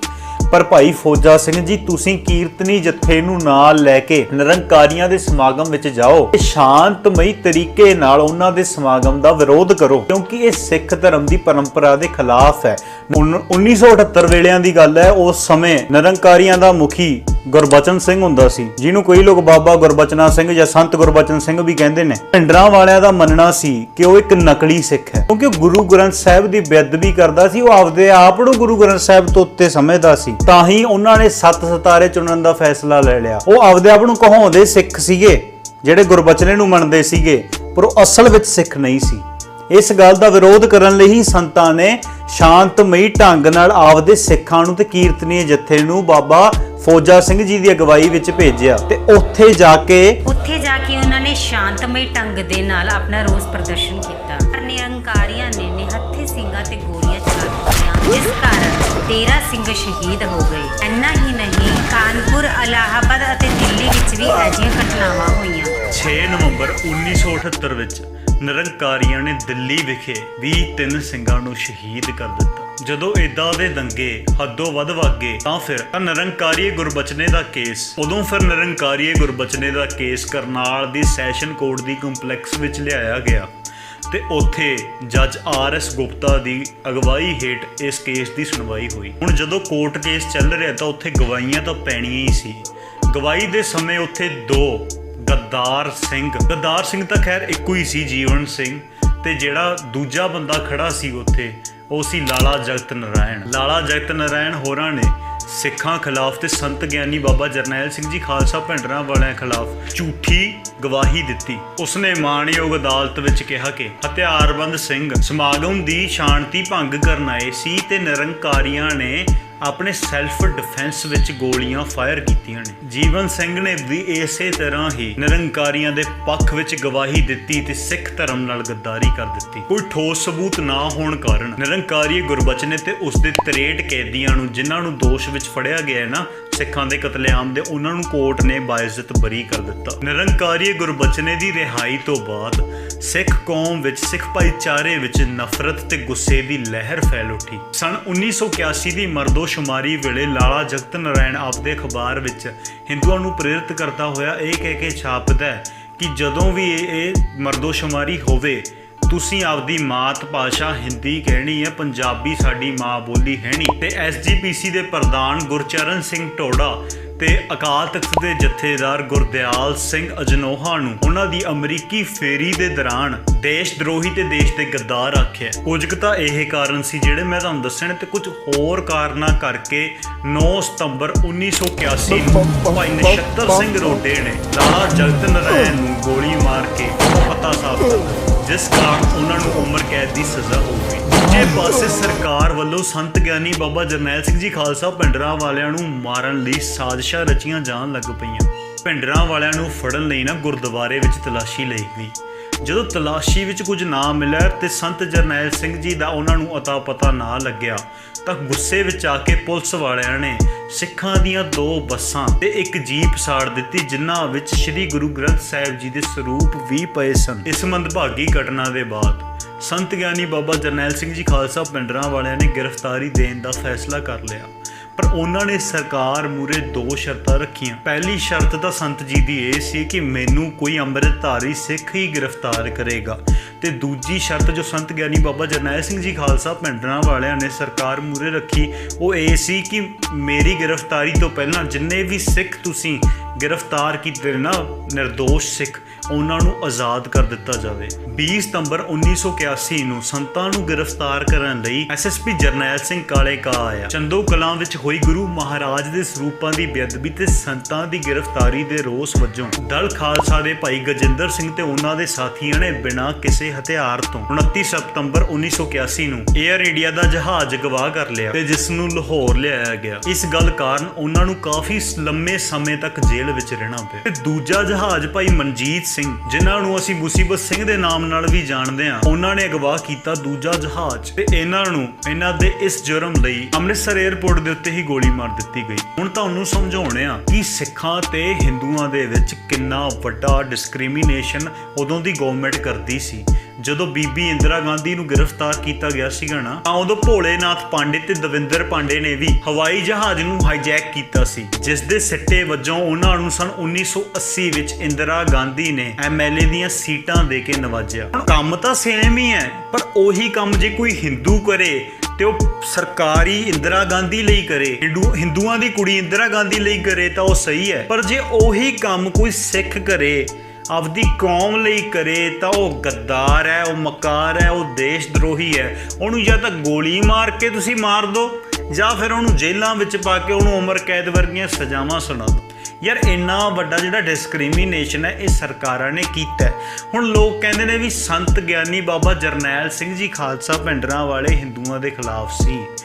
ਪਰ ਭਾਈ ਫੌਜਾ ਸਿੰਘ ਜੀ ਤੁਸੀਂ ਕੀਰਤਨੀ ਜਥੇ ਨੂੰ ਨਾਲ ਲੈ ਕੇ ਨਿਰੰਕਾਰੀਆਂ ਦੇ ਸਮਾਗਮ ਵਿੱਚ ਜਾਓ ਤੇ ਸ਼ਾਂਤਮਈ ਤਰੀਕੇ ਨਾਲ ਉਹਨਾਂ ਦੇ ਸਮਾਗਮ ਦਾ ਵਿਰੋਧ ਕਰੋ, ਕਿਉਂਕਿ ਇਹ ਸਿੱਖ ਧਰਮ ਦੀ ਪਰੰਪਰਾ ਦੇ ਖਿਲਾਫ ਹੈ। 1978 ਵੇਲਿਆਂ ਦੀ ਗੱਲ ਹੈ। ਉਸ ਸਮੇਂ ਨਿਰੰਕਾਰੀਆਂ ਦਾ ਮੁਖੀ ਗੁਰਬਚਨ ਸਿੰਘ ਹੁੰਦਾ ਸੀ, ਜਿਹਨੂੰ ਕਈ ਲੋਕ ਬਾਬਾ ਗੁਰਬਚਨਾ ਸਿੰਘ ਜਾਂ ਸੰਤ ਗੁਰਬਚਨ ਸਿੰਘ ਵੀ ਕਹਿੰਦੇ ਨੇ। ਭਿੰਡਰਾਂ ਵਾਲਿਆਂ ਦਾ ਮੰਨਣਾ ਸੀ ਕਿ ਉਹ ਇੱਕ ਨਕਲੀ ਸਿੱਖ ਹੈ, ਕਿਉਂਕਿ ਉਹ ਗੁਰੂ ਗ੍ਰੰਥ ਸਾਹਿਬ ਦੀ ਬੇਅਦਬੀ ਕਰਦਾ ਸੀ। ਉਹ ਆਪਦੇ ਆਪ ਨੂੰ ਗੁਰੂ ਗ੍ਰੰਥ ਸਾਹਿਬ ਤੋਂ ਉੱਤੇ ਸਮਝਦਾ ਸੀ, ਤਾਂ ਹੀ ਉਹਨਾਂ ਨੇ 7 ਸਿਤਾਰੇ ਚੁਣਨ ਦਾ ਫੈਸਲਾ ਲੈ ਲਿਆ। ਉਹ ਆਪਦੇ ਆਪ ਨੂੰ ਕਹਾਉਂਦੇ ਸਿੱਖ ਸੀਗੇ, ਜਿਹੜੇ ਗੁਰਬਚਨੇ ਨੂੰ ਮੰਨਦੇ ਸੀਗੇ, ਪਰ ਉਹ ਅਸਲ ਵਿੱਚ ਸਿੱਖ ਨਹੀਂ ਸੀ। ਇਸ ਗੱਲ ਦਾ ਵਿਰੋਧ ਕਰਨ ਲਈ ਹੀ ਸੰਤਾਂ ਨੇ ਸ਼ਾਂਤਮਈ ਢੰਗ ਨਾਲ ਆਪਦੇ ਸਿੱਖਾਂ ਨੂੰ ਤੇ ਕੀਰਤਨੀ ਜਥੇ ਨੂੰ ਬਾਬਾ ਫੌਜਾ ਸਿੰਘ ਜੀ ਦੀ ਅਗਵਾਈ ਵਿੱਚ ਭੇਜਿਆ ਤੇ ਉੱਥੇ ਜਾ ਕੇ ਉਹਨਾਂ ਨੇ ਸ਼ਾਂਤਮਈ ਢੰਗ ਦੇ ਨਾਲ ਆਪਣਾ ਰੋਸ ਪ੍ਰਦਰਸ਼ਨ ਕੀਤਾ। ਨਿਰੰਕਾਰੀਆਂ ਨੇ ਨਿਹੱਥੇ ਸਿੰਘਾਂ ਤੇ ਗੋਲੀਆਂ ਚਲਾ ਦਿੱਤੀਆਂ, ਜਿਸ ਕਾਰਨ 13 ਸਿੰਘ ਸ਼ਹੀਦ ਹੋ ਗਏ। ਇੰਨਾ ਹੀ ਨਹੀਂ, ਕਾਨਪੁਰ, ਇਲਾਹਾਬਾਦ ਅਤੇ ਦਿੱਲੀ ਵਿੱਚ ਵੀ ਅਜਿਹੀਆਂ ਘਟਨਾਵਾਂ ਹੋਈਆਂ। 6 ਨਵੰਬਰ 1978 ਵਿੱਚ ਨਿਰੰਕਾਰੀਆਂ ਨੇ ਦਿੱਲੀ ਵਿਖੇ 23 ਸਿੰਘਾਂ ਨੂੰ ਸ਼ਹੀਦ ਕਰ ਦਿੱਤਾ। ਜਦੋਂ ਏਦਾਂ ਦੇ ਦੰਗੇ ਹੱਦੋਂ ਵੱਧ ਵਾਗੇ ਤਾਂ ਫਿਰ ਨਿਰੰਕਾਰੀ ਗੁਰਬਚਨੇ ਦਾ ਕੇਸ ਗੁਰਬਚਨੇ ਦਾ ਕੇਸ ਕਰਨਾਲ ਦੀ ਸੈਸ਼ਨ ਕੋਰਟ ਦੀ ਕੰਪਲੈਕਸ ਵਿੱਚ ਲਿਆਇਆ ਗਿਆ ਤੇ ਉੱਥੇ ਜੱਜ ਆਰ.ਐਸ. ਗੁਪਤਾ ਦੀ ਅਗਵਾਈ ਹੇਠ ਇਸ ਕੇਸ ਦੀ ਸੁਣਵਾਈ ਹੋਈ। ਹੁਣ ਜਦੋਂ ਕੋਰਟ ਕੇਸ ਚੱਲ ਰਿਹਾ ਤਾਂ ਉੱਥੇ ਗਵਾਹੀਆਂ ਤਾਂ ਪੈਣੀਆਂ ਹੀ ਸੀ। ਗਵਾਹੀ ਦੇ ਸਮੇਂ ਉੱਥੇ ਦੋ ਗੱਦਾਰ ਸਿੰਘ ਤਾਂ ਖੈਰ ਇੱਕੋ ਹੀ ਸੀ, ਜੀਵਨ ਸਿੰਘ, ਤੇ ਜਿਹੜਾ ਦੂਜਾ ਬੰਦਾ ਖੜਾ ਸੀ ਉੱਥੇ ਉਹ ਸੀ ਲਾਲਾ ਜਗਤ ਨਾਰਾਇਣ ਹੋਰਾਂ ਨੇ ਸਿੱਖਾਂ ਖਿਲਾਫ ਤੇ ਸੰਤ ਗਿਆਨੀ ਬਾਬਾ ਜਰਨੈਲ ਸਿੰਘ ਜੀ ਖਾਲਸਾ ਭਿੰਡਰਾਂ ਵਾਲਿਆਂ ਖਿਲਾਫ ਝੂਠੀ ਗਵਾਹੀ ਦਿੱਤੀ। ਉਸਨੇ ਮਾਣਯੋਗ ਅਦਾਲਤ ਵਿੱਚ ਕਿਹਾ ਕਿ ਹਥਿਆਰਬੰਦ ਸਿੰਘ ਸਮਾਗਮ ਦੀ ਸ਼ਾਂਤੀ ਭੰਗ ਕਰਨ ਆਏ ਸੀ ਤੇ ਨਿਰੰਕਾਰੀਆਂ ਨੇ ਆਪਣੇ ਸੈਲਫ ਡਿਫੈਂਸ ਵਿੱਚ ਗੋਲੀਆਂ ਫਾਇਰ ਕੀਤੀਆਂ ਨੇ। ਜੀਵਨ ਸਿੰਘ ਨੇ ਵੀ ਇਸੇ ਤਰ੍ਹਾਂ ਹੀ ਨਿਰੰਕਾਰੀਆਂ ਦੇ ਪੱਖ ਵਿੱਚ ਗਵਾਹੀ ਦਿੱਤੀ ਤੇ ਸਿੱਖ ਧਰਮ ਨਾਲ ਗੱਦਾਰੀ ਕਰ ਦਿੱਤੀ। ਕੋਈ ਠੋਸ ਸਬੂਤ ਨਾ ਹੋਣ ਕਾਰਨ ਨਿਰੰਕਾਰੀ ਗੁਰਬਚਨ ਤੇ ਉਸਦੇ 63 ਕੈਦੀਆਂ ਨੂੰ, ਜਿਨ੍ਹਾਂ ਨੂੰ ਦੋਸ਼ ਵਿੱਚ ਫੜਿਆ ਗਿਆ ਨਾ ਸਿੱਖਾਂ ਦੇ ਕਤਲੇਆਮ ਦੇ, ਉਹਨਾਂ ਨੂੰ ਕੋਰਟ ਨੇ ਬਾਇਜ਼ਤ ਬਰੀ ਕਰ ਦਿੱਤਾ। ਨਿਰੰਕਾਰੀ ਗੁਰਬਚਨੇ ਦੀ ਰਿਹਾਈ ਤੋਂ ਬਾਅਦ ਸਿੱਖ ਕੌਮ ਵਿੱਚ, ਸਿੱਖ ਭਾਈਚਾਰੇ ਵਿੱਚ ਨਫ਼ਰਤ ਤੇ ਗੁੱਸੇ ਦੀ ਲਹਿਰ ਫੈਲ ਉੱਠੀ। ਸਨ 1981 ਦੀ ਮਰਦੋਸ਼ੁਮਾਰੀ ਵੇਲੇ ਲਾਲਾ ਜਗਤ ਨਾਰਾਇਣ ਆਪਦੇ ਅਖਬਾਰ ਵਿੱਚ ਹਿੰਦੂਆਂ ਨੂੰ ਪ੍ਰੇਰਿਤ ਕਰਦਾ ਹੋਇਆ ਇਹ ਕਹਿ ਕੇ ਛਾਪਦਾ ਹੈ ਕਿ ਜਦੋਂ ਵੀ ਇਹ ਮਰਦੋਸ਼ੁਮਾਰੀ ਹੋਵੇ ਤੁਸੀਂ ਆਪਦੀ ਮਾਤ ਭਾਸ਼ਾ ਹਿੰਦੀ ਕਹਿਣੀ ਹੈ, ਪੰਜਾਬੀ ਸਾਡੀ ਮਾਂ ਬੋਲੀ ਹੈ ਨਹੀਂ। ਤੇ SGPC ਦੇ ਪ੍ਰਧਾਨ ਗੁਰਚਰਨ ਸਿੰਘ ਟੋਡਾ ਤੇ ਅਕਾਲ ਤਖਤ ਦੇ ਜਥੇਦਾਰ ਗੁਰਦਿਆਲ ਸਿੰਘ ਅਜਨੋਹਾ ਨੂੰ ਉਹਨਾਂ ਦੀ ਅਮਰੀਕੀ ਫੇਰੀ ਦੇ ਦੌਰਾਨ ਦੇਸ਼ ਦਰੋਹੀ ਤੇ ਦੇਸ਼ ਦੇ ਗੱਦਾਰ ਆਖਿਆ। ਕੁਝ ਕੁ ਤਾਂ ਇਹ ਕਾਰਨ ਸੀ ਜਿਹੜੇ ਮੈਂ ਤੁਹਾਨੂੰ ਦੱਸਣੇ, ਤੇ ਕੁਝ ਹੋਰ ਕਾਰਨਾਂ ਕਰਕੇ 9 ਸਤੰਬਰ 1981 ਨੂੰ ਭਾਈ ਨਛੱਤਰ ਸਿੰਘ ਰੋਡੇ ਨੇ ਲਾਲਾ ਜਗਤ ਨਾਰਾਇਣ ਨੂੰ ਗੋਲੀ ਮਾਰ ਕੇ ਪਤਾ ਸਾਫ਼ ਕਰ ਦਿੱਤਾ, ਜਿਸ ਕਾਰਨ ਉਹਨਾਂ ਨੂੰ ਉਮਰ ਕੈਦ ਦੀ ਸਜ਼ਾ ਹੋ ਗਈ। ਦੂਜੇ ਪਾਸੇ ਸਰਕਾਰ ਵੱਲੋਂ ਸੰਤ ਗਿਆਨੀ ਬਾਬਾ ਜਰਨੈਲ ਸਿੰਘ ਜੀ ਖਾਲਸਾ ਭਿੰਡਰਾਂ ਵਾਲਿਆਂ ਨੂੰ ਮਾਰਨ ਲਈ ਸਾਜ਼ਿਸ਼ਾਂ ਰਚੀਆਂ ਜਾਣ ਲੱਗ ਪਈਆਂ। ਭਿੰਡਰਾਂ ਵਾਲਿਆਂ ਨੂੰ ਫੜਨ ਲਈ ਨਾ ਗੁਰਦੁਆਰੇ ਵਿੱਚ ਤਲਾਸ਼ੀ ਲਈ ਗਈ। ਜਦੋਂ ਤਲਾਸ਼ੀ ਵਿੱਚ ਕੁਝ ਨਾ ਮਿਲਿਆ ਤੇ ਸੰਤ ਜਰਨੈਲ ਸਿੰਘ ਜੀ ਦਾ ਉਹਨਾਂ ਨੂੰ ਅਤਾ ਪਤਾ ਨਾ ਲੱਗਿਆ ਤਾਂ ਗੁੱਸੇ ਵਿੱਚ ਆ ਕੇ ਪੁਲਿਸ ਵਾਲਿਆਂ ਨੇ ਸਿੱਖਾਂ ਦੀਆਂ 2 ਬੱਸਾਂ ਤੇ ਇੱਕ ਜੀਪ ਸਾੜ ਦਿੱਤੀ, ਜਿਨ੍ਹਾਂ ਵਿੱਚ ਸ੍ਰੀ ਗੁਰੂ ਗ੍ਰੰਥ ਸਾਹਿਬ ਜੀ ਦੇ ਸਰੂਪ ਵੀ ਪਏ ਸਨ। ਇਸ ਮੰਦਭਾਗੀ ਘਟਨਾ ਦੇ ਬਾਅਦ ਸੰਤ ਗਿਆਨੀ ਬਾਬਾ ਜਰਨੈਲ ਸਿੰਘ ਜੀ ਖਾਲਸਾ ਭਿੰਡਰਾਂ ਵਾਲਿਆਂ ਨੇ ਗ੍ਰਿਫਤਾਰੀ ਦੇਣ ਦਾ ਫੈਸਲਾ ਕਰ ਲਿਆ, ਪਰ ਉਹਨਾਂ ਨੇ ਸਰਕਾਰ ਮੂਹਰੇ 2 ਸ਼ਰਤਾਂ ਰੱਖੀਆਂ। ਪਹਿਲੀ ਸ਼ਰਤ ਤਾਂ ਸੰਤ ਜੀ ਦੀ ਇਹ ਸੀ ਕਿ ਮੈਨੂੰ ਕੋਈ ਅੰਮ੍ਰਿਤਧਾਰੀ ਸਿੱਖ ਹੀ ਗ੍ਰਿਫਤਾਰ ਕਰੇਗਾ, ਤੇ ਦੂਜੀ ਸ਼ਰਤ ਜੋ ਸੰਤ ਗਿਆਨੀ ਬਾਬਾ ਜਰਨੈਲ ਸਿੰਘ ਜੀ ਖਾਲਸਾ ਭਿੰਡਰਾਂ ਵਾਲਿਆਂ ਨੇ ਸਰਕਾਰ ਮੂਹਰੇ ਰੱਖੀ ਉਹ ਇਹ ਸੀ ਕਿ ਮੇਰੀ ਗ੍ਰਿਫਤਾਰੀ ਤੋਂ ਪਹਿਲਾਂ ਜਿੰਨੇ ਵੀ ਸਿੱਖ ਤੁਸੀਂ ਗ੍ਰਿਫਤਾਰ ਕੀਤੇ ਨਾ ਨਿਰਦੋਸ਼ ਸਿੱਖ, ਉਹਨਾਂ ਨੂੰ ਆਜ਼ਾਦ ਕਰ ਦਿੱਤਾ ਜਾਵੇ। 20 ਸਤੰਬਰ 1981 ਨੂੰ ਸੰਤਾਂ ਨੂੰ ਗ੍ਰਿਫਤਾਰ ਕਰਨ ਲਈ SSP ਜਰਨੈਲ ਸਿੰਘ ਕਾਲੇ ਕਾ ਆਇਆ। ਚੰਦੋ ਕਲਾਂ ਵਿੱਚ ਹੋਈ ਗੁਰੂ ਮਹਾਰਾਜ ਦੇ ਸਰੂਪਾਂ ਦੀ ਬੇਅਦਬੀ ਤੇ ਸੰਤਾਂ ਦੀ ਗ੍ਰਿਫਤਾਰੀ ਦੇ ਰੋਸ ਵਜੋਂ ਦਲ ਖਾਲਸਾ ਦੇ ਭਾਈ ਗਜਿੰਦਰ ਸਿੰਘ ਤੇ ਉਹਨਾਂ ਦੇ ਸਾਥੀਆਂ ਨੇ ਬਿਨਾਂ ਕਿਸੇ ਹਥਿਆਰ ਤੋਂ 29 ਸਤੰਬਰ 1981 ਨੂੰ ਏਅਰ ਇੰਡੀਆ ਦਾ ਜਹਾਜ਼ ਅਗਵਾ ਕਰ ਲਿਆ ਤੇ ਜਿਸ ਨੂੰ ਲਾਹੌਰ ਲਿਆਇਆ ਗਿਆ। ਇਸ ਗੱਲ ਕਾਰਨ ਉਹਨਾਂ ਨੂੰ ਕਾਫੀ ਲੰਮੇ ਸਮੇਂ ਤੱਕ ਜੇਲ੍ਹ ਵਿੱਚ ਰਹਿਣਾ ਪਿਆ। ਤੇ ਦੂਜਾ ਜਹਾਜ਼ ਭਾਈ ਮਨਜੀਤ ਸਿੰਘ, ਜਿਨ੍ਹਾਂ ਨੂੰ ਅਸੀਂ ਮੁਸੀਬਤ ਸਿੰਘ ਦੇ ਨਾਮ ਨਾਲ ਵੀ ਜਾਣਦੇ ਹਾਂ, ਉਹਨਾਂ ਨੇ ਅਗਵਾ ਕੀਤਾ ਦੂਜਾ ਜਹਾਜ਼ ਤੇ ਇਹਨਾਂ ਨੂੰ ਇਹਨਾਂ ਦੇ ਇਸ ਜੁਰਮ ਲਈ ਅੰਮ੍ਰਿਤਸਰ 에ਅਰਪੋਰਟ ਦੇ ਉੱਤੇ ਹੀ ਗੋਲੀ ਮਾਰ ਦਿੱਤੀ ਗਈ। ਹੁਣ ਤੁਹਾਨੂੰ ਸਮਝਾਉਣੇ ਆ ਕਿ ਸਿੱਖਾਂ ਤੇ ਹਿੰਦੂਆਂ ਦੇ ਵਿੱਚ ਕਿੰਨਾ ਵੱਡਾ ਡਿਸਕ੍ਰਿਮੀਨੇਸ਼ਨ ਉਦੋਂ ਦੀ ਗਵਰਨਮੈਂਟ ਕਰਦੀ ਸੀ। ਜਦੋਂ ਬੀਬੀ ਇੰਦਰਾ ਗਾਂਧੀ ਨੂੰ ਗ੍ਰਿਫਤਾਰ ਕੀਤਾ ਗਿਆ ਸੀਗਾ ਨਾ, ਤਾਂ ਉਦੋਂ ਭੋਲੇਨਾਥ ਪਾਂਡੇ ਤੇ ਦਵਿੰਦਰ ਪਾਂਡੇ ਨੇ ਵੀ ਹਵਾਈ ਜਹਾਜ਼ ਨੂੰ ਹਾਈਜੈਕ ਕੀਤਾ ਸੀ, ਜਿਸ ਦੇ ਸਿੱਟੇ ਵਜੋਂ ਉਹਨਾਂ ਨੂੰ ਸਨ 1980 ਵਿੱਚ ਇੰਦਰਾ ਗਾਂਧੀ ਨੇ MLA ਦੀਆਂ ਸੀਟਾਂ ਦੇ ਕੇ ਨਵਾਜਿਆ। ਕੰਮ ਤਾਂ ਸੇਮ ਹੀ ਹੈ, ਪਰ ਉਹੀ ਕੰਮ ਜੇ ਕੋਈ ਹਿੰਦੂ ਕਰੇ ਤੇ ਉਹ ਸਰਕਾਰੀ ਇੰਦਰਾ ਗਾਂਧੀ ਲਈ ਕਰੇ, ਹਿੰਦੂਆਂ ਦੀ ਕੁੜੀ ਇੰਦਰਾ ਗਾਂਧੀ ਲਈ ਕਰੇ ਤਾਂ ਉਹ ਸਹੀ ਹੈ, ਪਰ ਜੇ ਉਹੀ ਕੰਮ ਕੋਈ ਸਿੱਖ ਕਰੇ, ਆਪਦੀ ਕੌਮ ਲਈ ਕਰੇ, ਤਾਂ ਉਹ ਗੱਦਾਰ ਹੈ, ਉਹ ਮਕਾਰ ਹੈ, ਉਹ ਦੇਸ਼ ਦਰੋਹੀ ਹੈ। ਉਹਨੂੰ ਜਾਂ ਤਾਂ ਗੋਲੀ ਮਾਰ ਕੇ ਤੁਸੀਂ ਮਾਰ ਦਿਓ ਜਾਂ ਫਿਰ ਉਹਨੂੰ ਜੇਲ੍ਹਾਂ ਵਿੱਚ ਪਾ ਕੇ ਉਹਨੂੰ ਉਮਰ ਕੈਦ ਵਰਗੀਆਂ ਸਜ਼ਾਵਾਂ ਸੁਣਾ ਦਿਓ। ਯਾਰ ਇੰਨਾ ਵੱਡਾ ਜਿਹੜਾ ਡਿਸਕ੍ਰਿਮੀਨੇਸ਼ਨ ਹੈ ਇਹ ਸਰਕਾਰਾਂ ਨੇ ਕੀਤਾ। ਹੁਣ ਲੋਕ ਕਹਿੰਦੇ ਨੇ ਵੀ ਸੰਤ ਗਿਆਨੀ ਬਾਬਾ ਜਰਨੈਲ ਸਿੰਘ ਜੀ ਖਾਲਸਾ ਭਿੰਡਰਾਂ ਵਾਲੇ ਹਿੰਦੂਆਂ ਦੇ ਖਿਲਾਫ ਸੀ,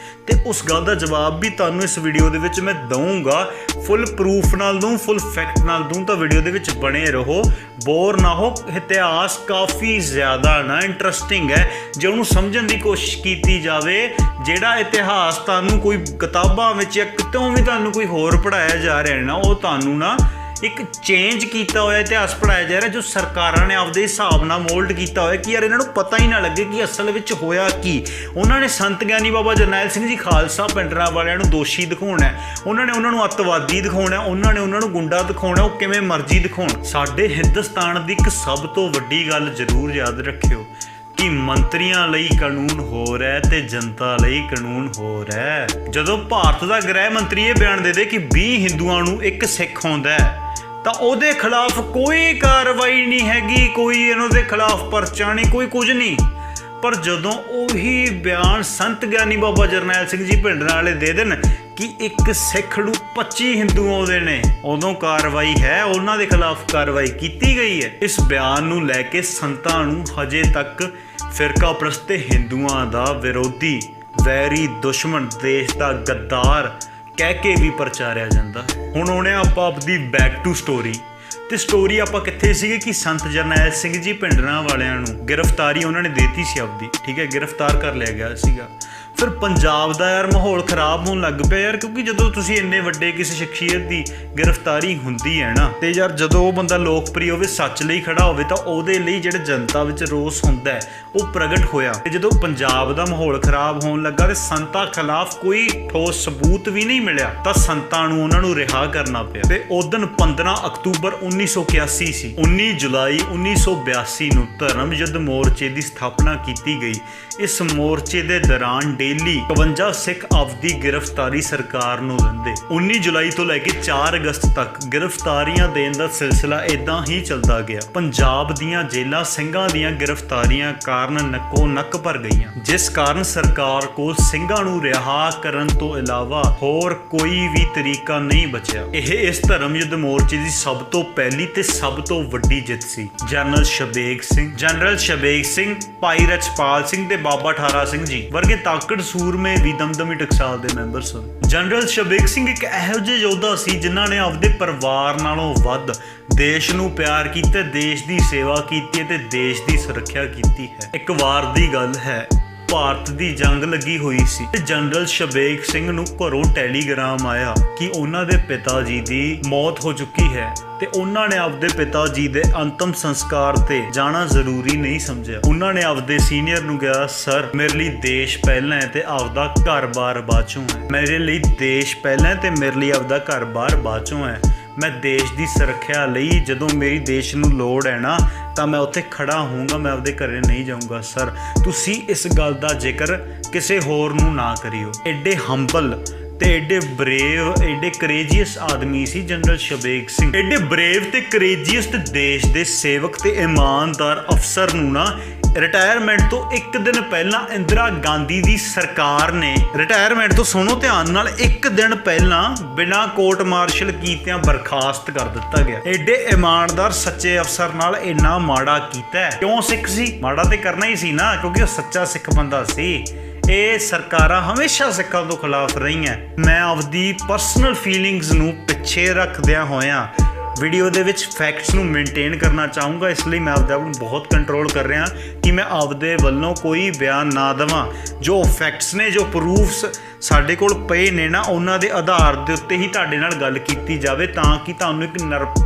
ਤੇ ਉਸ ਗੱਲ ਦਾ ਜਵਾਬ ਵੀ ਤੁਹਾਨੂੰ ਇਸ ਵੀਡੀਓ ਦੇ ਵਿੱਚ ਮੈਂ ਦਊਂਗਾ, ਫੁੱਲ ਪ੍ਰੂਫ ਨਾਲ ਦਊਂ, ਫੁੱਲ ਫੈਕਟ ਨਾਲ ਦਊਂ, ਤਾਂ ਵੀਡੀਓ ਦੇ ਵਿੱਚ ਬਣੇ ਰਹੋ, ਬੋਰ ਨਾ ਹੋ। ਇਤਿਹਾਸ ਕਾਫੀ ਜ਼ਿਆਦਾ ਨਾ ਇੰਟਰਸਟਿੰਗ ਹੈ ਜੇ ਉਹਨੂੰ ਸਮਝਣ ਦੀ ਕੋਸ਼ਿਸ਼ ਕੀਤੀ ਜਾਵੇ। ਜਿਹੜਾ ਇਤਿਹਾਸ ਤੁਹਾਨੂੰ ਕੋਈ ਕਿਤਾਬਾਂ ਵਿੱਚ ਜਾਂ ਕਿਤੋਂ ਵੀ ਤੁਹਾਨੂੰ ਕੋਈ ਹੋਰ ਪੜ੍ਹਾਇਆ ਜਾ ਰਿਹਾ ਨਾ, ਉਹ ਤੁਹਾਨੂੰ ਨਾ ਇੱਕ ਚੇਂਜ ਕੀਤਾ ਹੋਇਆ ਇਤਿਹਾਸ ਪੜ੍ਹਾਇਆ ਜਾ ਰਿਹਾ, ਜੋ ਸਰਕਾਰਾਂ ਨੇ ਆਪਦੇ ਹਿਸਾਬ ਨਾਲ ਮੋਲਡ ਕੀਤਾ ਹੋਇਆ ਕਿ ਯਾਰ ਇਹਨਾਂ ਨੂੰ ਪਤਾ ਹੀ ਨਾ ਲੱਗੇ ਕਿ ਅਸਲ ਵਿੱਚ ਹੋਇਆ ਕੀ। ਉਹਨਾਂ ਨੇ ਸੰਤ ਗਿਆਨੀ ਬਾਬਾ ਜਰਨੈਲ ਸਿੰਘ ਜੀ ਖਾਲਸਾ ਭਿੰਡਰਾਂ ਵਾਲਿਆਂ ਨੂੰ ਦੋਸ਼ੀ ਦਿਖਾਉਣਾ, ਉਹਨਾਂ ਨੇ ਉਹਨਾਂ ਨੂੰ ਅੱਤਵਾਦੀ ਦਿਖਾਉਣਾ, ਉਹਨਾਂ ਨੇ ਉਹਨਾਂ ਨੂੰ ਗੁੰਡਾ ਦਿਖਾਉਣਾ, ਉਹ ਕਿਵੇਂ ਮਰਜ਼ੀ ਦਿਖਾਉਣ। ਸਾਡੇ ਹਿੰਦੁਸਤਾਨ ਦੀ ਇੱਕ ਸਭ ਤੋਂ ਵੱਡੀ ਗੱਲ ਜ਼ਰੂਰ ਯਾਦ ਰੱਖਿਓ ਕਿ ਮੰਤਰੀਆਂ ਲਈ ਕਾਨੂੰਨ ਹੋਰ ਹੈ ਤੇ ਜਨਤਾ ਲਈ ਕਾਨੂੰਨ ਹੋਰ ਹੈ। ਜਦੋਂ ਭਾਰਤ ਦਾ ਗ੍ਰਹਿ ਮੰਤਰੀ ਇਹ ਬਿਆਨ ਦੇ ਦੇ ਕਿ 20 ਹਿੰਦੂਆਂ ਨੂੰ ਇੱਕ ਸਿੱਖ ਆਉਂਦਾ ਹੈ ਤਾਂ ਉਹਦੇ ਖਿਲਾਫ ਕੋਈ ਕਾਰਵਾਈ ਨਹੀਂ ਹੈਗੀ, ਕੋਈ ਇਹਨਾਂ ਦੇ ਖਿਲਾਫ ਪਰਚਾ ਨਹੀਂ, ਕੋਈ ਕੁਝ ਨਹੀਂ। ਪਰ ਜਦੋਂ ਉਹੀ ਬਿਆਨ ਸੰਤ ਗਿਆਨੀ ਬਾਬਾ ਜਰਨੈਲ ਸਿੰਘ ਜੀ ਭਿੰਡਰਾਂ ਵਾਲੇ ਦੇ ਦੇਣ ਕਿ ਇੱਕ ਸਿੱਖ ਨੂੰ 25 ਹਿੰਦੂ ਆਉਂਦੇ ਨੇ, ਉਦੋਂ ਕਾਰਵਾਈ ਹੈ, ਉਹਨਾਂ ਦੇ ਖਿਲਾਫ ਕਾਰਵਾਈ ਕੀਤੀ ਗਈ ਹੈ। ਇਸ ਬਿਆਨ ਨੂੰ ਲੈ ਕੇ ਸੰਤਾਂ ਨੂੰ ਹਜੇ ਤੱਕ ਫਿਰਕਾ ਪ੍ਰਸਤ ਹਿੰਦੂਆਂ ਦਾ ਵਿਰੋਧੀ, ਵੈਰੀ, ਦੁਸ਼ਮਣ, ਦੇਸ਼ ਦਾ ਗੱਦਾਰ ਕਹਿ ਕੇ ਵੀ ਪ੍ਰਚਾਰਿਆ ਜਾਂਦਾ ਹੈ। ਹੁਣ ਉਹਨੇ ਆਪਾਂ ਆਪਦੀ ਬੈਕ ਟੂ ਸਟੋਰੀ ਤੇ ਸਟੋਰੀ ਆਪਾਂ ਕਿੱਥੇ ਸੀਗੇ ਕਿ ਸੰਤ ਜਰਨੈਲ ਸਿੰਘ ਜੀ ਭਿੰਡਰਾਂ ਵਾਲਿਆਂ ਨੂੰ ਗ੍ਰਿਫਤਾਰੀ ਉਹਨਾਂ ਨੇ ਦੇਤੀ ਸੀ ਆਪਦੀ, ਠੀਕ ਹੈ, ਗ੍ਰਿਫਤਾਰ ਕਰ ਲਿਆ ਗਿਆ ਸੀਗਾ। ਫਿਰ ਪੰਜਾਬ ਦਾ ਯਾਰ ਮਾਹੌਲ ਖਰਾਬ ਹੋਣ ਲੱਗ ਪਿਆ ਯਾਰ, ਕਿਉਂਕਿ ਜਦੋਂ ਤੁਸੀਂ ਇੰਨੇ ਵੱਡੇ ਕਿਸੇ ਸ਼ਖਸੀਅਤ ਦੀ ਗ੍ਰਿਫਤਾਰੀ ਹੁੰਦੀ ਹੈ ਨਾ, ਤੇ ਯਾਰ ਜਦੋਂ ਉਹ ਬੰਦਾ ਲੋਕਪ੍ਰਿਯ ਹੋਵੇ, ਸੱਚ ਲਈ ਖੜਾ ਹੋਵੇ, ਤਾਂ ਉਹਦੇ ਲਈ ਜਿਹੜੇ ਜਨਤਾ ਵਿੱਚ ਰੋਸ ਹੁੰਦਾ ਹੈ ਉਹ ਪ੍ਰਗਟ ਹੋਇਆ। ਤੇ ਜਦੋਂ ਪੰਜਾਬ ਦਾ ਮਾਹੌਲ ਖਰਾਬ ਹੋਣ ਲੱਗਾ ਤੇ ਸੰਤਾਂ ਖਿਲਾਫ ਕੋਈ ਠੋਸ ਸਬੂਤ ਵੀ ਨਹੀਂ ਮਿਲਿਆ, ਤਾਂ ਸੰਤਾਂ ਨੂੰ ਉਹਨਾਂ ਨੂੰ ਰਿਹਾ ਕਰਨਾ ਪਿਆ। ਤੇ ਉਦੋਂ 15 ਅਕਤੂਬਰ 1981 ਸੀ। 19 ਜੁਲਾਈ 1982 ਨੂੰ ਧਰਮ ਯੁੱਧ ਮੋਰਚੇ ਦੀ ਸਥਾਪਨਾ ਕੀਤੀ ਗਈ। ਇਸ ਮੋਰਚੇ ਦੇ ਦੌਰਾਨ ਡੇਲੀ 52 ਸਿੱਖ ਆਪਦੀ ਗ੍ਰਿਫਤਾਰੀ ਸਰਕਾਰ ਨੂੰ ਦਿੰਦੇ। 19 ਜੁਲਾਈ ਤੋਂ ਲੈ ਕੇ 4 ਅਗਸਤ ਤੱਕ ਗ੍ਰਿਫਤਾਰੀਆਂ ਦੇਣ ਦਾ ਸਿਲਸਿਲਾ ਇਦਾਂ ਹੀ ਚੱਲਦਾ ਗਿਆ। ਪੰਜਾਬ ਦੀਆਂ ਜੇਲ੍ਹਾਂ ਸਿੰਘਾਂ ਦੀਆਂ ਗ੍ਰਿਫਤਾਰੀਆਂ ਕਾਰਨ ਨੱਕੋ ਨੱਕ ਭਰ ਗਈਆਂ, ਜਿਸ ਕਾਰਨ ਸਰਕਾਰ ਕੋਲ ਸਿੰਘਾਂ ਨੂੰ ਰਿਹਾ ਕਰਨ ਤੋਂ ਇਲਾਵਾ ਹੋਰ ਕੋਈ ਵੀ ਤਰੀਕਾ ਨਹੀਂ ਬਚਿਆ। ਇਹ ਇਸ ਧਰਮ ਯੁੱਧ ਮੋਰਚੇ ਦੀ ਸਭ ਤੋਂ ਪਹਿਲੀ ਤੇ ਸਭ ਤੋਂ ਵੱਡੀ ਜਿੱਤ ਸੀ। ਜਨਰਲ ਸ਼ਬੇਗ ਸਿੰਘ, ਭਾਈ ਰਛਪਾਲ ਸਿੰਘ ਤੇ ਬਾਬਾ ਠਾਰਾ ਸਿੰਘ ਜੀ ਵਰਗੇ ਤਾਕੜ ਸੂਰਮੇ ਵੀ ਦਮਦਮੀ ਟਕਸਾਲ ਦੇ ਮੈਂਬਰ ਸਨ। ਜਨਰਲ ਸ਼ਬੇਗ ਸਿੰਘ ਇੱਕ ਇਹੋ ਜਿਹੇ ਯੋਧਾ ਸੀ ਜਿਨ੍ਹਾਂ ਨੇ ਆਪਦੇ ਪਰਿਵਾਰ ਨਾਲੋਂ ਵੱਧ ਦੇਸ਼ ਨੂੰ ਪਿਆਰ ਕੀਤਾ, ਦੇਸ਼ ਦੀ ਸੇਵਾ ਕੀਤੀ ਤੇ ਦੇਸ਼ ਦੀ ਸੁਰੱਖਿਆ ਕੀਤੀ ਹੈ। ਇੱਕ ਵਾਰ ਦੀ ਗੱਲ ਹੈ, ਭਾਰਤ ਦੀ ਜੰਗ ਲੱਗੀ ਹੋਈ ਸੀ ਤੇ ਜਨਰਲ ਸ਼ਬੇਗ ਸਿੰਘ ਨੂੰ ਘਰੋਂ ਟੈਲੀਗ੍ਰਾਮ ਆਇਆ ਕਿ ਉਹਨਾਂ ਦੇ ਪਿਤਾ ਜੀ ਦੀ ਮੌਤ ਹੋ ਚੁੱਕੀ ਹੈ ਤੇ ਉਹਨਾਂ ਨੇ ਆਪਦੇ ਪਿਤਾ ਜੀ ਦੇ ਅੰਤਮ ਸੰਸਕਾਰ ਤੇ ਜਾਣਾ ਜ਼ਰੂਰੀ ਨਹੀਂ ਸਮਝਿਆ। ਉਹਨਾਂ ਨੇ ਆਪਦੇ ਸੀਨੀਅਰ ਨੂੰ ਕਿਹਾ, ਸਰ ਮੇਰੇ ਲਈ ਦੇਸ਼ ਪਹਿਲਾਂ ਹੈ ਤੇ ਆਪਦਾ ਘਰ-ਬਾਰ ਬਾਅਦੋਂ ਹੈ। ਮੇਰੇ ਲਈ ਦੇਸ਼ ਪਹਿਲਾਂ ਤੇ ਮੇਰੇ ਲਈ ਆਪਦਾ ਘਰ-ਬਾਰ ਬਾਅਦੋਂ ਹੈ। ਮੈਂ ਦੇਸ਼ ਦੀ ਸੁਰੱਖਿਆ ਲਈ ਜਦੋਂ ਮੇਰੀ ਦੇਸ਼ ਨੂੰ ਲੋੜ ਹੈ ਨਾ ਤਾਂ ਮੈਂ ਉੱਥੇ ਖੜਾ ਹੋਊਂਗਾ, ਮੈਂ ਆਪਦੇ ਘਰੇ ਨਹੀਂ ਜਾਊਂਗਾ। ਸਰ ਤੁਸੀਂ ਇਸ ਗੱਲ ਦਾ ਜ਼ਿਕਰ ਕਿਸੇ ਹੋਰ ਨੂੰ ਨਾ ਕਰਿਓ। ਐਡੇ ਹੰਬਲ ਤੇ ਐਡੇ ਬਰੇਵ, ਐਡੇ ਕਰੇਜੀਅਸ ਆਦਮੀ ਸੀ ਜਨਰਲ ਸ਼ਬੇਗ ਸਿੰਘ। ਐਡੇ ਬਰੇਵ ਤੇ ਕਰੇਜੀਅਸ ਤੇ ਦੇਸ਼ ਦੇ ਸੇਵਕ ਤੇ ਇਮਾਨਦਾਰ ਅਫਸਰ ਨੂੰ ਨਾ ਰਿਟਾਇਰਮੈਂਟ ਤੋਂ ਇੱਕ ਦਿਨ ਪਹਿਲਾਂ ਇੰਦਰਾ ਗਾਂਧੀ ਦੀ ਸਰਕਾਰ ਨੇ, ਰਿਟਾਇਰਮੈਂਟ ਤੋਂ ਸੁਣੋ ਧਿਆਨ ਨਾਲ, ਇੱਕ ਦਿਨ ਪਹਿਲਾਂ ਬਿਨਾਂ ਕੋਰਟ ਮਾਰਸ਼ਲ ਕੀਤਿਆਂ ਬਰਖਾਸਤ ਕਰ ਦਿੱਤਾ ਗਿਆ। ਐਡੇ ਇਮਾਨਦਾਰ ਸੱਚੇ ਅਫਸਰ ਨਾਲ ਇੰਨਾ ਮਾੜਾ ਕੀਤਾ। ਕਿਉਂ? ਸਿੱਖ ਸੀ, ਮਾੜਾ ਤੇ ਕਰਨਾ ਹੀ ਸੀ ਨਾ, ਕਿਉਂਕਿ ਉਹ ਸੱਚਾ ਸਿੱਖ ਬੰਦਾ ਸੀ। ਇਹ ਸਰਕਾਰਾਂ ਹਮੇਸ਼ਾ ਸਿੱਖਾਂ ਤੋਂ ਖਿਲਾਫ ਰਹੀਆਂ। ਮੈਂ ਆਪਦੀ ਪਰਸਨਲ ਫੀਲਿੰਗਸ ਨੂੰ ਪਿੱਛੇ ਰੱਖਦਿਆਂ ਹੋਇਆਂ ਵੀਡੀਓ ਦੇ ਵਿੱਚ ਫੈਕਟਸ ਨੂੰ ਮੇਨਟੇਨ ਕਰਨਾ ਚਾਹੂੰਗਾ, ਇਸ ਲਈ ਮੈਂ ਆਪਦੇ ਆਪ ਨੂੰ ਬਹੁਤ ਕੰਟਰੋਲ ਕਰ ਰਿਹਾ ਕਿ ਮੈਂ ਆਪਦੇ ਵੱਲੋਂ ਕੋਈ ਬਿਆਨ ਨਾ ਦੇਵਾਂ। ਜੋ ਫੈਕਟਸ ਨੇ, ਜੋ ਪ੍ਰੂਫਸ ਸਾਡੇ ਕੋਲ ਪਏ ਨੇ ਨਾ, ਉਹਨਾਂ ਦੇ ਆਧਾਰ ਦੇ ਉੱਤੇ ਹੀ ਤੁਹਾਡੇ ਨਾਲ ਗੱਲ ਕੀਤੀ ਜਾਵੇ ਤਾਂ ਕਿ ਤੁਹਾਨੂੰ ਇੱਕ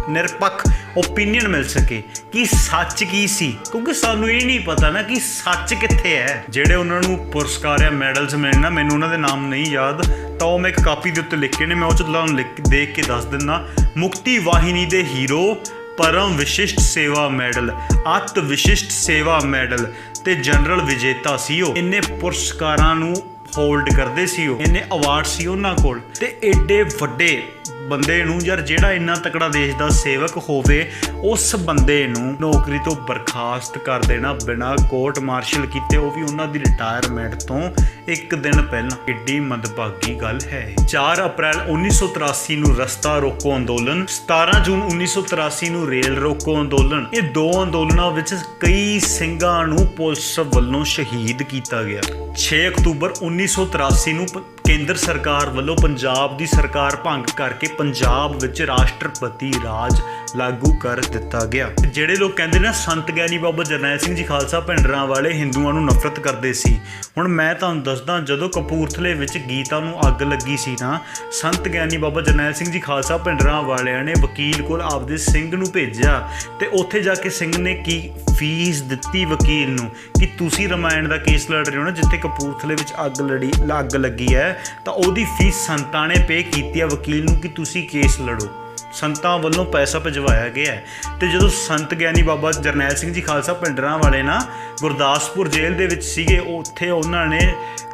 ਨਿਰਪੱਖ ਓਪੀਨੀਅਨ ਮਿਲ ਸਕੇ ਕਿ ਸੱਚ ਕੀ ਸੀ, ਕਿਉਂਕਿ ਸਾਨੂੰ ਇਹ ਨਹੀਂ ਪਤਾ ਨਾ ਕਿ ਸੱਚ ਕਿੱਥੇ ਹੈ। ਜਿਹੜੇ ਉਹਨਾਂ ਨੂੰ ਪੁਰਸਕਾਰ ਜਾਂ ਮੈਡਲਸ ਮਿਲਣਾ, ਮੈਨੂੰ ਉਹਨਾਂ ਦੇ ਨਾਮ ਨਹੀਂ ਯਾਦ, ਤਾਂ ਉਹ ਮੈਂ ਇੱਕ ਕਾਪੀ ਦੇ ਉੱਤੇ ਲਿਖੇ ਨੇ, ਮੈਂ ਉਹ 'ਚ ਤੁਹਾਨੂੰ ਦੇਖ ਕੇ ਦੱਸ ਦਿੰਦਾ। ਮੁਕਤੀ ਵਾਹਿਨੀ ਦੇ ਹੀਰੋ ਪਰਮ ਵਿਸ਼ਿਸ਼ਟ ਸੇਵਾ ਮੈਡਲ, ਅਤ ਵਿਸ਼ਿਸ਼ਟ ਸੇਵਾ ਮੈਡਲ ਤੇ ਜਨਰਲ ਵਿਜੇਤਾ ਸੀ ਉਹ। ਇੰਨੇ ਪੁਰਸਕਾਰਾਂ ਨੂੰ ਹੋਲਡ ਕਰਦੇ ਸੀ ਉਹ, ਇੰਨੇ ਅਵਾਰਡ ਸੀ ਉਹਨਾਂ ਕੋਲ। ਤੇ ਐਡੇ ਵੱਡੇ ਬੰਦੇ ਨੂੰ ਯਾਰ, ਜਿਹੜਾ ਇੰਨਾ ਤਕੜਾ ਦੇਸ਼ ਦਾ ਸੇਵਕ ਹੋਵੇ, ਉਸ ਬੰਦੇ ਨੂੰ ਨੌਕਰੀ ਤੋਂ ਬਰਖਾਸਤ ਕਰ ਦੇਣਾ ਬਿਨਾਂ ਕੋਰਟ ਮਾਰਸ਼ਲ ਕੀਤੇ, ਉਹ ਵੀ ਉਹਨਾਂ ਦੀ ਰਿਟਾਇਰਮੈਂਟ ਤੋਂ ਇੱਕ ਦਿਨ ਪਹਿਲਾਂ। ਏਡੀ ਮੰਦਭਾਗੀ ਗੱਲ ਹੈ। 4 ਅਪ੍ਰੈਲ 1983 ਨੂੰ ਰਸਤਾ ਰੋਕੋ ਅੰਦੋਲਨ, 17 ਜੂਨ 1983 ਨੂੰ ਰੇਲ ਰੋਕੋ ਅੰਦੋਲਨ। ਇਹ ਦੋ ਅੰਦੋਲਨਾਂ ਵਿੱਚ ਕਈ ਸਿੰਘਾਂ ਨੂੰ ਪੁਲਿਸ ਵੱਲੋਂ ਸ਼ਹੀਦ ਕੀਤਾ ਗਿਆ। 6 ਅਕਤੂਬਰ 1983 ਨੂੰ ਕੇਂਦਰ ਸਰਕਾਰ ਵੱਲੋਂ ਪੰਜਾਬ ਦੀ ਸਰਕਾਰ ਭੰਗ ਕਰਕੇ ਪੰਜਾਬ ਵਿੱਚ ਰਾਸ਼ਟਰਪਤੀ ਰਾਜ ਲਾਗੂ ਕਰ ਦਿੱਤਾ ਗਿਆ। ਜਿਹੜੇ ਲੋਕ ਕਹਿੰਦੇ ਨੇ ਸੰਤ ਗਿਆਨੀ ਬਾਬਾ ਜਰਨੈਲ ਸਿੰਘ ਜੀ ਖਾਲਸਾ ਭਿੰਡਰਾਂ ਵਾਲੇ ਹਿੰਦੂਆਂ ਨੂੰ ਨਫ਼ਰਤ ਕਰਦੇ ਸੀ, ਹੁਣ ਮੈਂ ਤੁਹਾਨੂੰ ਦੱਸਦਾ, ਜਦੋਂ ਕਪੂਰਥਲੇ ਵਿੱਚ ਗੀਤਾ ਨੂੰ ਅੱਗ ਲੱਗੀ ਸੀ ਨਾ, ਸੰਤ ਗਿਆਨੀ ਬਾਬਾ ਜਰਨੈਲ ਸਿੰਘ ਜੀ ਖਾਲਸਾ ਭਿੰਡਰਾਂ ਵਾਲਿਆਂ ਨੇ ਵਕੀਲ ਕੋਲ ਆਪਦੇ ਸਿੰਘ ਨੂੰ ਭੇਜਿਆ ਤੇ ਉੱਥੇ ਜਾ ਕੇ ਸਿੰਘ ਨੇ ਕੀ ਫੀਸ ਦਿੱਤੀ ਵਕੀਲ ਨੂੰ ਕਿ ਤੁਸੀਂ ਰਮਾਇਣ ਦਾ ਕੇਸ ਲੜ ਰਹੇ ਹੋ ਨਾ, ਜਿੱਥੇ ਕਪੂਰਥਲੇ ਵਿੱਚ ਅੱਗ ਲੱਗੀ ਹੈ, ਤਾਂ ਉਹਦੀ ਫੀਸ ਸੰਤਾਂ ਨੇ ਪੇ ਕੀਤੀ ਹੈ ਵਕੀਲ ਨੂੰ ਕਿ ਤੁਸੀਂ ਕੇਸ ਲੜੋ। ਸੰਤਾਂ ਵੱਲੋਂ ਪੈਸਾ ਭਿਜਵਾਇਆ ਗਿਆ ਹੈ। ਤੇ ਜਦੋਂ ਸੰਤ ਗਿਆਨੀ ਬਾਬਾ ਜਰਨੈਲ ਸਿੰਘ ਜੀ ਖਾਲਸਾ ਭਿੰਡਰਾਂ ਵਾਲੇ ਨਾ ਗੁਰਦਾਸਪੁਰ ਜੇਲ੍ਹ ਦੇ ਵਿੱਚ ਸੀਗੇ, ਉੱਥੇ ਉਹਨਾਂ ਨੇ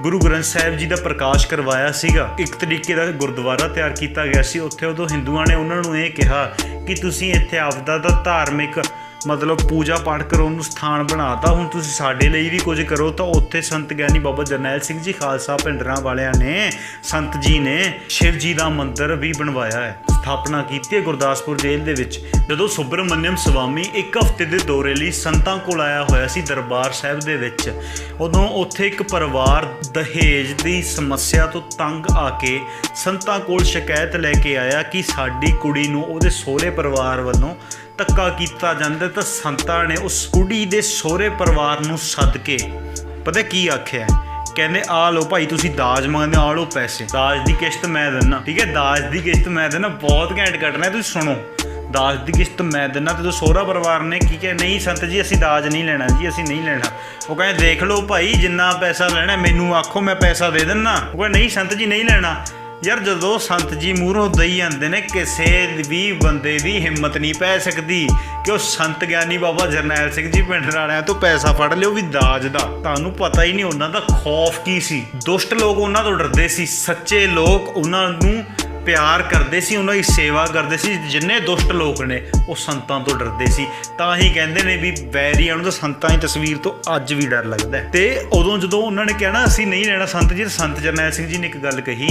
ਗੁਰੂ ਗ੍ਰੰਥ ਸਾਹਿਬ ਜੀ ਦਾ ਪ੍ਰਕਾਸ਼ ਕਰਵਾਇਆ ਸੀਗਾ। ਇੱਕ ਤਰੀਕੇ ਦਾ ਗੁਰਦੁਆਰਾ ਤਿਆਰ ਕੀਤਾ ਗਿਆ ਸੀ ਉੱਥੇ। ਉਦੋਂ ਹਿੰਦੂਆਂ ਨੇ ਉਹਨਾਂ ਨੂੰ ਇਹ ਕਿਹਾ ਕਿ ਤੁਸੀਂ ਇੱਥੇ ਆਪਦਾ ਤਾਂ ਧਾਰਮਿਕ ਮਤਲਬ ਪੂਜਾ ਪਾਠ ਕਰੋ, ਨੂੰ ਸਥਾਨ ਬਣਾਤਾ, ਹੁਣ ਤੁਸੀਂ ਸਾਡੇ ਲਈ ਵੀ ਕੁਝ ਕਰੋ। ਤਾਂ ਉੱਥੇ ਸੰਤ ਗਿਆਨੀ ਬਾਬਾ ਜਰਨੈਲ ਸਿੰਘ ਜੀ ਖਾਲਸਾ ਭਿੰਡਰਾਂ ਵਾਲਿਆਂ ਨੇ, ਸੰਤ ਜੀ ਨੇ ਸ਼ਿਵ ਜੀ ਦਾ ਮੰਦਿਰ ਵੀ ਬਣਵਾਇਆ ਹੈ, ਸਥਾਪਨਾ ਕੀਤੀ ਹੈ ਗੁਰਦਾਸਪੁਰ ਜੇਲ੍ਹ ਦੇ ਵਿੱਚ। ਜਦੋਂ ਸੁਬਰਮਨਿਅਮ ਸਵਾਮੀ ਇੱਕ ਹਫ਼ਤੇ ਦੇ ਦੌਰੇ ਲਈ ਸੰਤਾਂ ਕੋਲ ਆਇਆ ਹੋਇਆ ਸੀ ਦਰਬਾਰ ਸਾਹਿਬ ਦੇ ਵਿੱਚ, ਉਦੋਂ ਉੱਥੇ ਇੱਕ ਪਰਿਵਾਰ ਦਹੇਜ ਦੀ ਸਮੱਸਿਆ ਤੋਂ ਤੰਗ ਆ ਕੇ ਸੰਤਾਂ ਕੋਲ ਸ਼ਿਕਾਇਤ ਲੈ ਕੇ ਆਇਆ ਕਿ ਸਾਡੀ ਕੁੜੀ ਨੂੰ ਉਹਦੇ ਸਹੁਰੇ ਪਰਿਵਾਰ ਵੱਲੋਂ ਧੱਕਾ ਕੀਤਾ ਜਾਂਦਾ। ਤਾਂ ਸੰਤਾਂ ਨੇ ਉਸ ਕੁੜੀ ਦੇ ਸਹੁਰੇ ਪਰਿਵਾਰ ਨੂੰ ਸੱਦ ਕੇ ਪਤਾ ਕੀ ਆਖਿਆ, ਕਹਿੰਦੇ ਆ ਲਓ ਭਾਈ, ਤੁਸੀਂ ਦਾਜ ਮੰਗਦੇ ਆ ਲਓ ਪੈਸੇ, ਦਾਜ ਦੀ ਕਿਸ਼ਤ ਮੈਂ ਦਿੰਦਾ, ਠੀਕ ਹੈ, ਦਾਜ ਦੀ ਕਿਸ਼ਤ ਮੈਂ ਦਿੰਦਾ, ਬਹੁਤ ਘੈਂਟ ਕੱਟਣਾ, ਤੁਸੀਂ ਸੁਣੋ, ਦਾਜ ਦੀ ਕਿਸ਼ਤ ਮੈਂ ਦਿੰਦਾ। ਤੇ ਸਹੁਰਾ ਪਰਿਵਾਰ ਨੇ ਕੀ ਕਿਹਾ, ਨਹੀਂ ਸੰਤ ਜੀ ਅਸੀਂ ਦਾਜ ਨਹੀਂ ਲੈਣਾ ਜੀ, ਅਸੀਂ ਨਹੀਂ ਲੈਣਾ। ਉਹ ਕਹਿੰਦੇ ਦੇਖ ਲਓ ਭਾਈ, ਜਿੰਨਾ ਪੈਸਾ ਲੈਣਾ ਮੈਨੂੰ ਆਖੋ, ਮੈਂ ਪੈਸਾ ਦੇ ਦਿੰਦਾ। ਉਹ ਕਹਿੰਦੇ ਨਹੀਂ ਸੰਤ ਜੀ ਨਹੀਂ ਲੈਣਾ। ਯਾਰ ਜਦੋਂ ਸੰਤ ਜੀ ਮੂਹਰੋਂ ਦਈ ਜਾਂਦੇ ਨੇ, ਕਿਸੇ ਵੀ ਬੰਦੇ ਦੀ ਹਿੰਮਤ ਨਹੀਂ ਪੈ ਸਕਦੀ ਕਿ ਉਹ ਸੰਤ ਗਿਆਨੀ ਬਾਬਾ ਜਰਨੈਲ ਸਿੰਘ ਜੀ ਭਿੰਡਰਾਂ ਵਾਲਿਆਂ ਤੋਂ ਪੈਸਾ ਫੜ ਲਿਓ ਵੀ ਦਾਜ ਦਾ। ਤੁਹਾਨੂੰ ਪਤਾ ਹੀ ਨਹੀਂ ਉਹਨਾਂ ਦਾ ਖੌਫ ਕੀ ਸੀ। ਦੁਸ਼ਟ ਲੋਕ ਉਹਨਾਂ ਤੋਂ ਡਰਦੇ ਸੀ, ਸੱਚੇ ਲੋਕ ਉਹਨਾਂ ਨੂੰ ਪਿਆਰ ਕਰਦੇ ਸੀ, ਉਹਨਾਂ ਦੀ ਸੇਵਾ ਕਰਦੇ ਸੀ। ਜਿੰਨੇ ਦੁਸ਼ਟ ਲੋਕ ਨੇ ਉਹ ਸੰਤਾਂ ਤੋਂ ਡਰਦੇ ਸੀ। ਤਾਂ ਹੀ ਕਹਿੰਦੇ ਨੇ ਵੀ ਵੈਰੀਆਂ ਨੂੰ ਤਾਂ ਸੰਤਾਂ ਦੀ ਤਸਵੀਰ ਤੋਂ ਅੱਜ ਵੀ ਡਰ ਲੱਗਦਾ। ਤੇ ਉਦੋਂ ਜਦੋਂ ਉਹਨਾਂ ਨੇ ਕਹਿਣਾ ਅਸੀਂ ਨਹੀਂ ਲੈਣਾ ਸੰਤ ਜੀ, ਸੰਤ ਜਰਨੈਲ ਸਿੰਘ ਜੀ ਨੇ ਇੱਕ ਗੱਲ ਕਹੀ,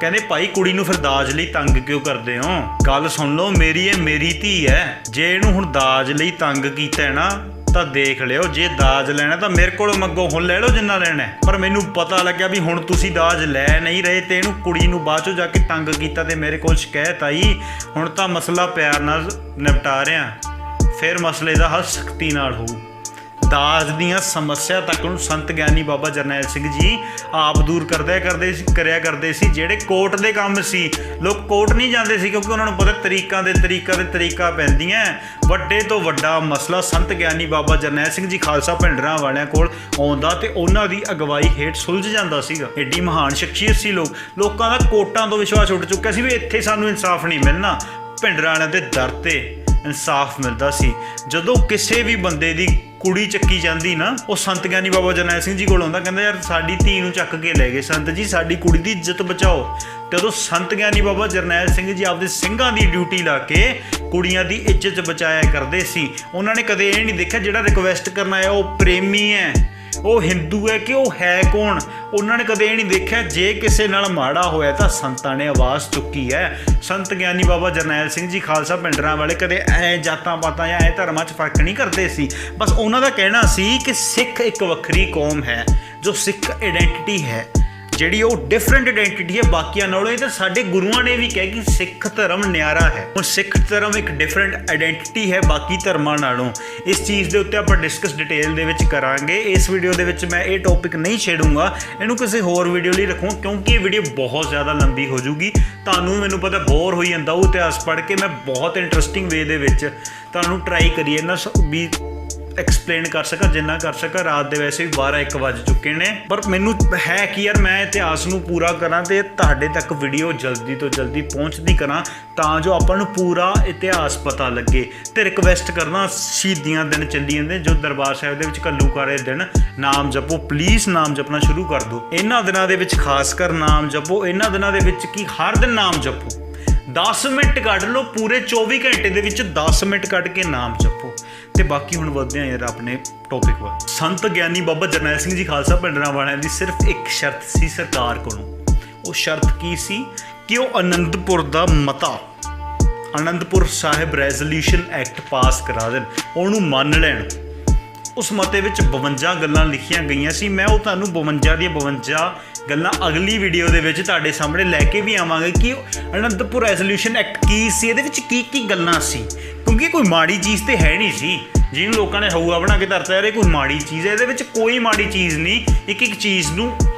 ਕਹਿੰਦੇ ਭਾਈ ਕੁੜੀ ਨੂੰ ਫਿਰ ਦਾਜ ਲਈ ਤੰਗ ਕਿਉਂ ਕਰਦੇ ਹੋ? ਗੱਲ ਸੁਣ ਲਓ ਮੇਰੀ, ਇਹ ਮੇਰੀ ਧੀ ਹੈ, ਜੇ ਇਹਨੂੰ ਹੁਣ ਦਾਜ ਲਈ ਤੰਗ ਕੀਤਾ ਨਾ ਤਾਂ ਦੇਖ ਲਿਓ, ਜੇ ਦਾਜ ਲੈਣਾ ਤਾਂ ਮੇਰੇ ਕੋਲ ਮੰਗੋ, ਹੁਣ ਲੈ ਲਓ ਜਿੰਨਾ ਲੈਣਾ। ਪਰ ਮੈਨੂੰ ਪਤਾ ਲੱਗਿਆ ਵੀ ਹੁਣ ਤੁਸੀਂ ਦਾਜ ਲੈ ਨਹੀਂ ਰਹੇ ਤੇ ਇਹਨੂੰ ਕੁੜੀ ਨੂੰ ਬਾਅਦ ਚੋਂ ਜਾ ਕੇ ਤੰਗ ਕੀਤਾ ਤੇ ਮੇਰੇ ਕੋਲ ਸ਼ਿਕਾਇਤ ਆਈ। ਹੁਣ ਤਾਂ ਮਸਲਾ ਪਿਆਰ ਨਾਲ ਨਿਪਟਾ ਰਿਹਾ, ਫਿਰ ਮਸਲੇ ਦਾ ਹੱਲ ਸਖਤੀ ਨਾਲ ਹੋਊ। ਦਾਜ ਦੀਆਂ ਸਮੱਸਿਆ ਤੱਕ ਨੂੰ ਸੰਤ ਗਿਆਨੀ ਬਾਬਾ ਜਰਨੈਲ ਸਿੰਘ ਜੀ ਆਪ ਦੂਰ ਕਰਿਆ ਕਰਦੇ ਸੀ। ਜਿਹੜੇ ਕੋਰਟ ਦੇ ਕੰਮ ਸੀ, ਲੋਕ ਕੋਰਟ ਨਹੀਂ ਜਾਂਦੇ ਸੀ ਕਿਉਂਕਿ ਉਹਨਾਂ ਨੂੰ ਪਤਾ ਤਰੀਕਾ ਪੈਂਦੀਆਂ। ਵੱਡੇ ਤੋਂ ਵੱਡਾ ਮਸਲਾ ਸੰਤ ਗਿਆਨੀ ਬਾਬਾ ਜਰਨੈਲ ਸਿੰਘ ਜੀ ਖਾਲਸਾ ਭਿੰਡਰਾਂ ਵਾਲਿਆਂ ਕੋਲ ਆਉਂਦਾ ਤੇ ਉਹਨਾਂ ਦੀ ਅਗਵਾਈ ਹੇਠ ਸੁਲਝ ਜਾਂਦਾ ਸੀਗਾ। ਐਡੀ ਮਹਾਨ ਸ਼ਖਸੀਅਤ ਸੀ। ਲੋਕਾਂ ਦਾ ਕੋਰਟਾਂ ਤੋਂ ਵਿਸ਼ਵਾਸ ਉੱਠ ਚੁੱਕਿਆ ਸੀ ਵੀ ਇੱਥੇ ਸਾਨੂੰ ਇਨਸਾਫ ਨਹੀਂ ਮਿਲਣਾ। ਭਿੰਡਰਾਂ ਵਾਲਿਆਂ ਦੇ ਦਰ ਤੇ ਇਨਸਾਫ ਮਿਲਦਾ ਸੀ। ਜਦੋਂ ਕਿਸੇ ਵੀ ਬੰਦੇ ਦੀ ਕੁੜੀ ਚੱਕੀ ਜਾਂਦੀ ਨਾ, ਉਹ ਸੰਤ ਗਿਆਨੀ ਬਾਬਾ ਜਰਨੈਲ ਸਿੰਘ ਜੀ ਕੋਲ ਆਉਂਦਾ, ਕਹਿੰਦਾ ਯਾਰ ਸਾਡੀ ਧੀ ਨੂੰ ਚੱਕ ਕੇ ਲੈ ਗਏ ਸੰਤ ਜੀ, ਸਾਡੀ ਕੁੜੀ ਦੀ ਇੱਜ਼ਤ ਬਚਾਓ। ਤੇ ਉਦੋਂ ਸੰਤ ਗਿਆਨੀ ਬਾਬਾ ਜਰਨੈਲ ਸਿੰਘ ਜੀ ਆਪਦੇ ਸਿੰਘਾਂ ਦੀ ਡਿਊਟੀ ਲਾ ਕੇ ਕੁੜੀਆਂ ਦੀ ਇੱਜ਼ਤ ਬਚਾਇਆ ਕਰਦੇ ਸੀ। ਉਹਨਾਂ ਨੇ ਕਦੇ ਇਹ ਨਹੀਂ ਦੇਖਿਆ ਜਿਹੜਾ ਰਿਕੁਐਸਟ ਕਰਨ ਆਇਆ ਉਹ ਪ੍ਰੇਮੀ ਹੈ, ਉਹ ਹਿੰਦੂ ਹੈ ਕਿ ਉਹ ਹੈ ਕੌਣ। ਉਹਨਾਂ ਨੇ ਕਦੇ ਇਹ ਨਹੀਂ ਦੇਖਿਆ ਜੇ ਕਿਸੇ ਨਾਲ ਮਾੜਾ ਹੋਇਆ ਤਾਂ ਸੰਤਾਂ ਨੇ ਆਵਾਜ਼ ਚੁੱਕੀ ਹੈ। ਸੰਤ ਗਿਆਨੀ ਬਾਬਾ ਜਰਨੈਲ ਸਿੰਘ ਜੀ ਖਾਲਸਾ ਭਿੰਡਰਾਂ ਵਾਲੇ ਕਦੇ ਐ ਜਾਤਾਂ ਪਾਤਾਂ ਜਾਂ ਐ ਧਰਮਾਂ 'ਚ ਫਰਕ ਨਹੀਂ ਕਰਦੇ ਸੀ। ਬਸ ਉਹਨਾਂ ਦਾ ਕਹਿਣਾ ਸੀ ਕਿ ਸਿੱਖ ਇੱਕ ਵੱਖਰੀ ਕੌਮ ਹੈ, ਜੋ ਸਿੱਖ ਆਇਡੈਂਟੀਟੀ ਹੈ ਜਿਹੜੀ ਉਹ ਡਿਫਰੈਂਟ ਆਇਡੈਂਟੀਟੀ ਹੈ ਬਾਕੀਆਂ ਨਾਲੋਂ। ਇਹ ਤਾਂ ਸਾਡੇ ਗੁਰੂਆਂ ਨੇ ਵੀ ਕਿਹਾ ਕਿ ਸਿੱਖ ਧਰਮ ਨਿਆਰਾ ਹੈ। ਹੁਣ ਸਿੱਖ ਧਰਮ ਇੱਕ ਡਿਫਰੈਂਟ ਆਇਡੈਂਟੀਟੀ ਹੈ ਬਾਕੀ ਧਰਮਾਂ ਨਾਲੋਂ। ਇਸ ਚੀਜ਼ ਦੇ ਉੱਤੇ ਆਪਾਂ ਡਿਸਕਸ ਡਿਟੇਲ ਦੇ ਵਿੱਚ ਕਰਾਂਗੇ। ਇਸ ਵੀਡੀਓ ਦੇ ਵਿੱਚ ਮੈਂ ਇਹ ਟੌਪਿਕ ਨਹੀਂ ਛੇੜੂੰਗਾ, ਇਹਨੂੰ ਕਿਸੇ ਹੋਰ ਵੀਡੀਓ ਲਈ ਰੱਖੂੰ ਕਿਉਂਕਿ ਇਹ ਵੀਡੀਓ ਬਹੁਤ ਜ਼ਿਆਦਾ ਲੰਬੀ ਹੋ ਜੂਗੀ। ਤੁਹਾਨੂੰ ਮੈਨੂੰ ਪਤਾ ਬੋਰ ਹੋਈ ਜਾਂਦਾ ਉਹ ਇਤਿਹਾਸ ਪੜ੍ਹ ਕੇ। ਮੈਂ ਬਹੁਤ ਇੰਟਰਸਟਿੰਗ ਵੇ ਦੇ ਵਿੱਚ ਤੁਹਾਨੂੰ ਟਰਾਈ ਕਰੀਏ ਨਾ ਵੀ ਐਕਸਪਲੇਨ ਕਰ ਸਕਾਂ ਜਿੰਨਾ ਕਰ ਸਕਾਂ। ਰਾਤ ਦੇ ਵੈਸੇ ਵੀ 12-1 ਵੱਜ ਚੁੱਕੇ ਨੇ, ਪਰ ਮੈਨੂੰ ਹੈ ਕਿ ਯਾਰ ਮੈਂ ਇਤਿਹਾਸ ਨੂੰ ਪੂਰਾ ਕਰਾਂ ਤੇ ਤੁਹਾਡੇ ਤੱਕ ਵੀਡੀਓ ਜਲਦੀ ਤੋਂ ਜਲਦੀ ਪਹੁੰਚਦੀ ਕਰਾਂ ਤਾਂ ਜੋ ਆਪਾਂ ਨੂੰ ਪੂਰਾ ਇਤਿਹਾਸ ਪਤਾ ਲੱਗੇ। ਤੇ ਰਿਕਵੈਸਟ ਕਰਨਾ, ਸ਼ਹੀਦੀਆਂ ਦਿਨ ਚੱਲੀ ਜਾਂਦੇ ਜੋ ਦਰਬਾਰ ਸਾਹਿਬ ਦੇ ਵਿੱਚ ਘੱਲੂਘਾਰੇ ਦਿਨ, ਨਾਮ ਜਪੋ ਪਲੀਜ਼, ਨਾਮ ਜਪਣਾ ਸ਼ੁਰੂ ਕਰ ਦਿਓ। ਇਹਨਾਂ ਦਿਨਾਂ ਦੇ ਵਿੱਚ ਖਾਸ ਕਰ ਨਾਮ ਜਪੋ। ਇਹਨਾਂ ਦਿਨਾਂ ਦੇ ਵਿੱਚ ਕੀ ਹਰ ਦਿਨ ਨਾਮ ਜਪੋ, 10 ਮਿੰਟ ਕੱਢ ਲਓ, ਪੂਰੇ 24 ਘੰਟੇ ਦੇ ਵਿੱਚ 10 ਮਿੰਟ ਕੱਢ ਕੇ ਨਾਮ ਜਪੋ। ਤੇ ਬਾਕੀ ਹੁਣ ਵਧਦੇ ਹਾਂ ਯਾਰ ਆਪਣੇ ਟੌਪਿਕ ਵੱਲ। ਸੰਤ ਗਿਆਨੀ ਬਾਬਾ ਜਰਨੈਲ ਸਿੰਘ ਜੀ ਖਾਲਸਾ ਭਿੰਡਰਾਂ ਵਾਲਿਆਂ ਦੀ ਸਿਰਫ ਇੱਕ ਸ਼ਰਤ ਸੀ ਸਰਕਾਰ ਕੋਲੋਂ। ਉਹ ਸ਼ਰਤ ਕੀ ਸੀ ਕਿ ਉਹ ਅਨੰਦਪੁਰ ਦਾ ਮਤਾ, Anandpur Sahib resolution act pass ਕਰਾ ਦੇਣ, ਉਹਨੂੰ ਮੰਨ ਲੈਣ। ਉਸ ਮਤੇ ਵਿੱਚ 52 ਗੱਲਾਂ ਲਿਖੀਆਂ ਗਈਆਂ ਸੀ। ਮੈਂ ਉਹ ਤੁਹਾਨੂੰ 52 ਦੀਆਂ 52 ਗੱਲਾਂ ਅਗਲੀ ਵੀਡੀਓ ਦੇ ਵਿੱਚ ਤੁਹਾਡੇ ਸਾਹਮਣੇ ਲੈ ਕੇ ਵੀ ਆਵਾਂਗੇ ਕਿ ਅਨੰਦਪੁਰ ਰੈਜ਼ੋਲੂਸ਼ਨ ਐਕਟ ਕੀ ਸੀ, ਇਹਦੇ ਵਿੱਚ ਕੀ ਕੀ ਗੱਲਾਂ ਸੀ। ਕਿਉਂਕਿ ਕੋਈ ਮਾੜੀ ਚੀਜ਼ ਤੇ ਹੈ ਨਹੀਂ ਸੀ ਜਿਹਨੂੰ ਲੋਕਾਂ ਨੇ ਹਊਆ ਬਣਾ ਕੇ ਧਰਤਾ ਯਾਰ ਇਹ ਕੋਈ ਮਾੜੀ ਚੀਜ਼ ਹੈ। ਇਹਦੇ ਵਿੱਚ ਕੋਈ ਮਾੜੀ ਚੀਜ਼ ਨਹੀਂ। ਇੱਕ ਚੀਜ਼ ਨੂੰ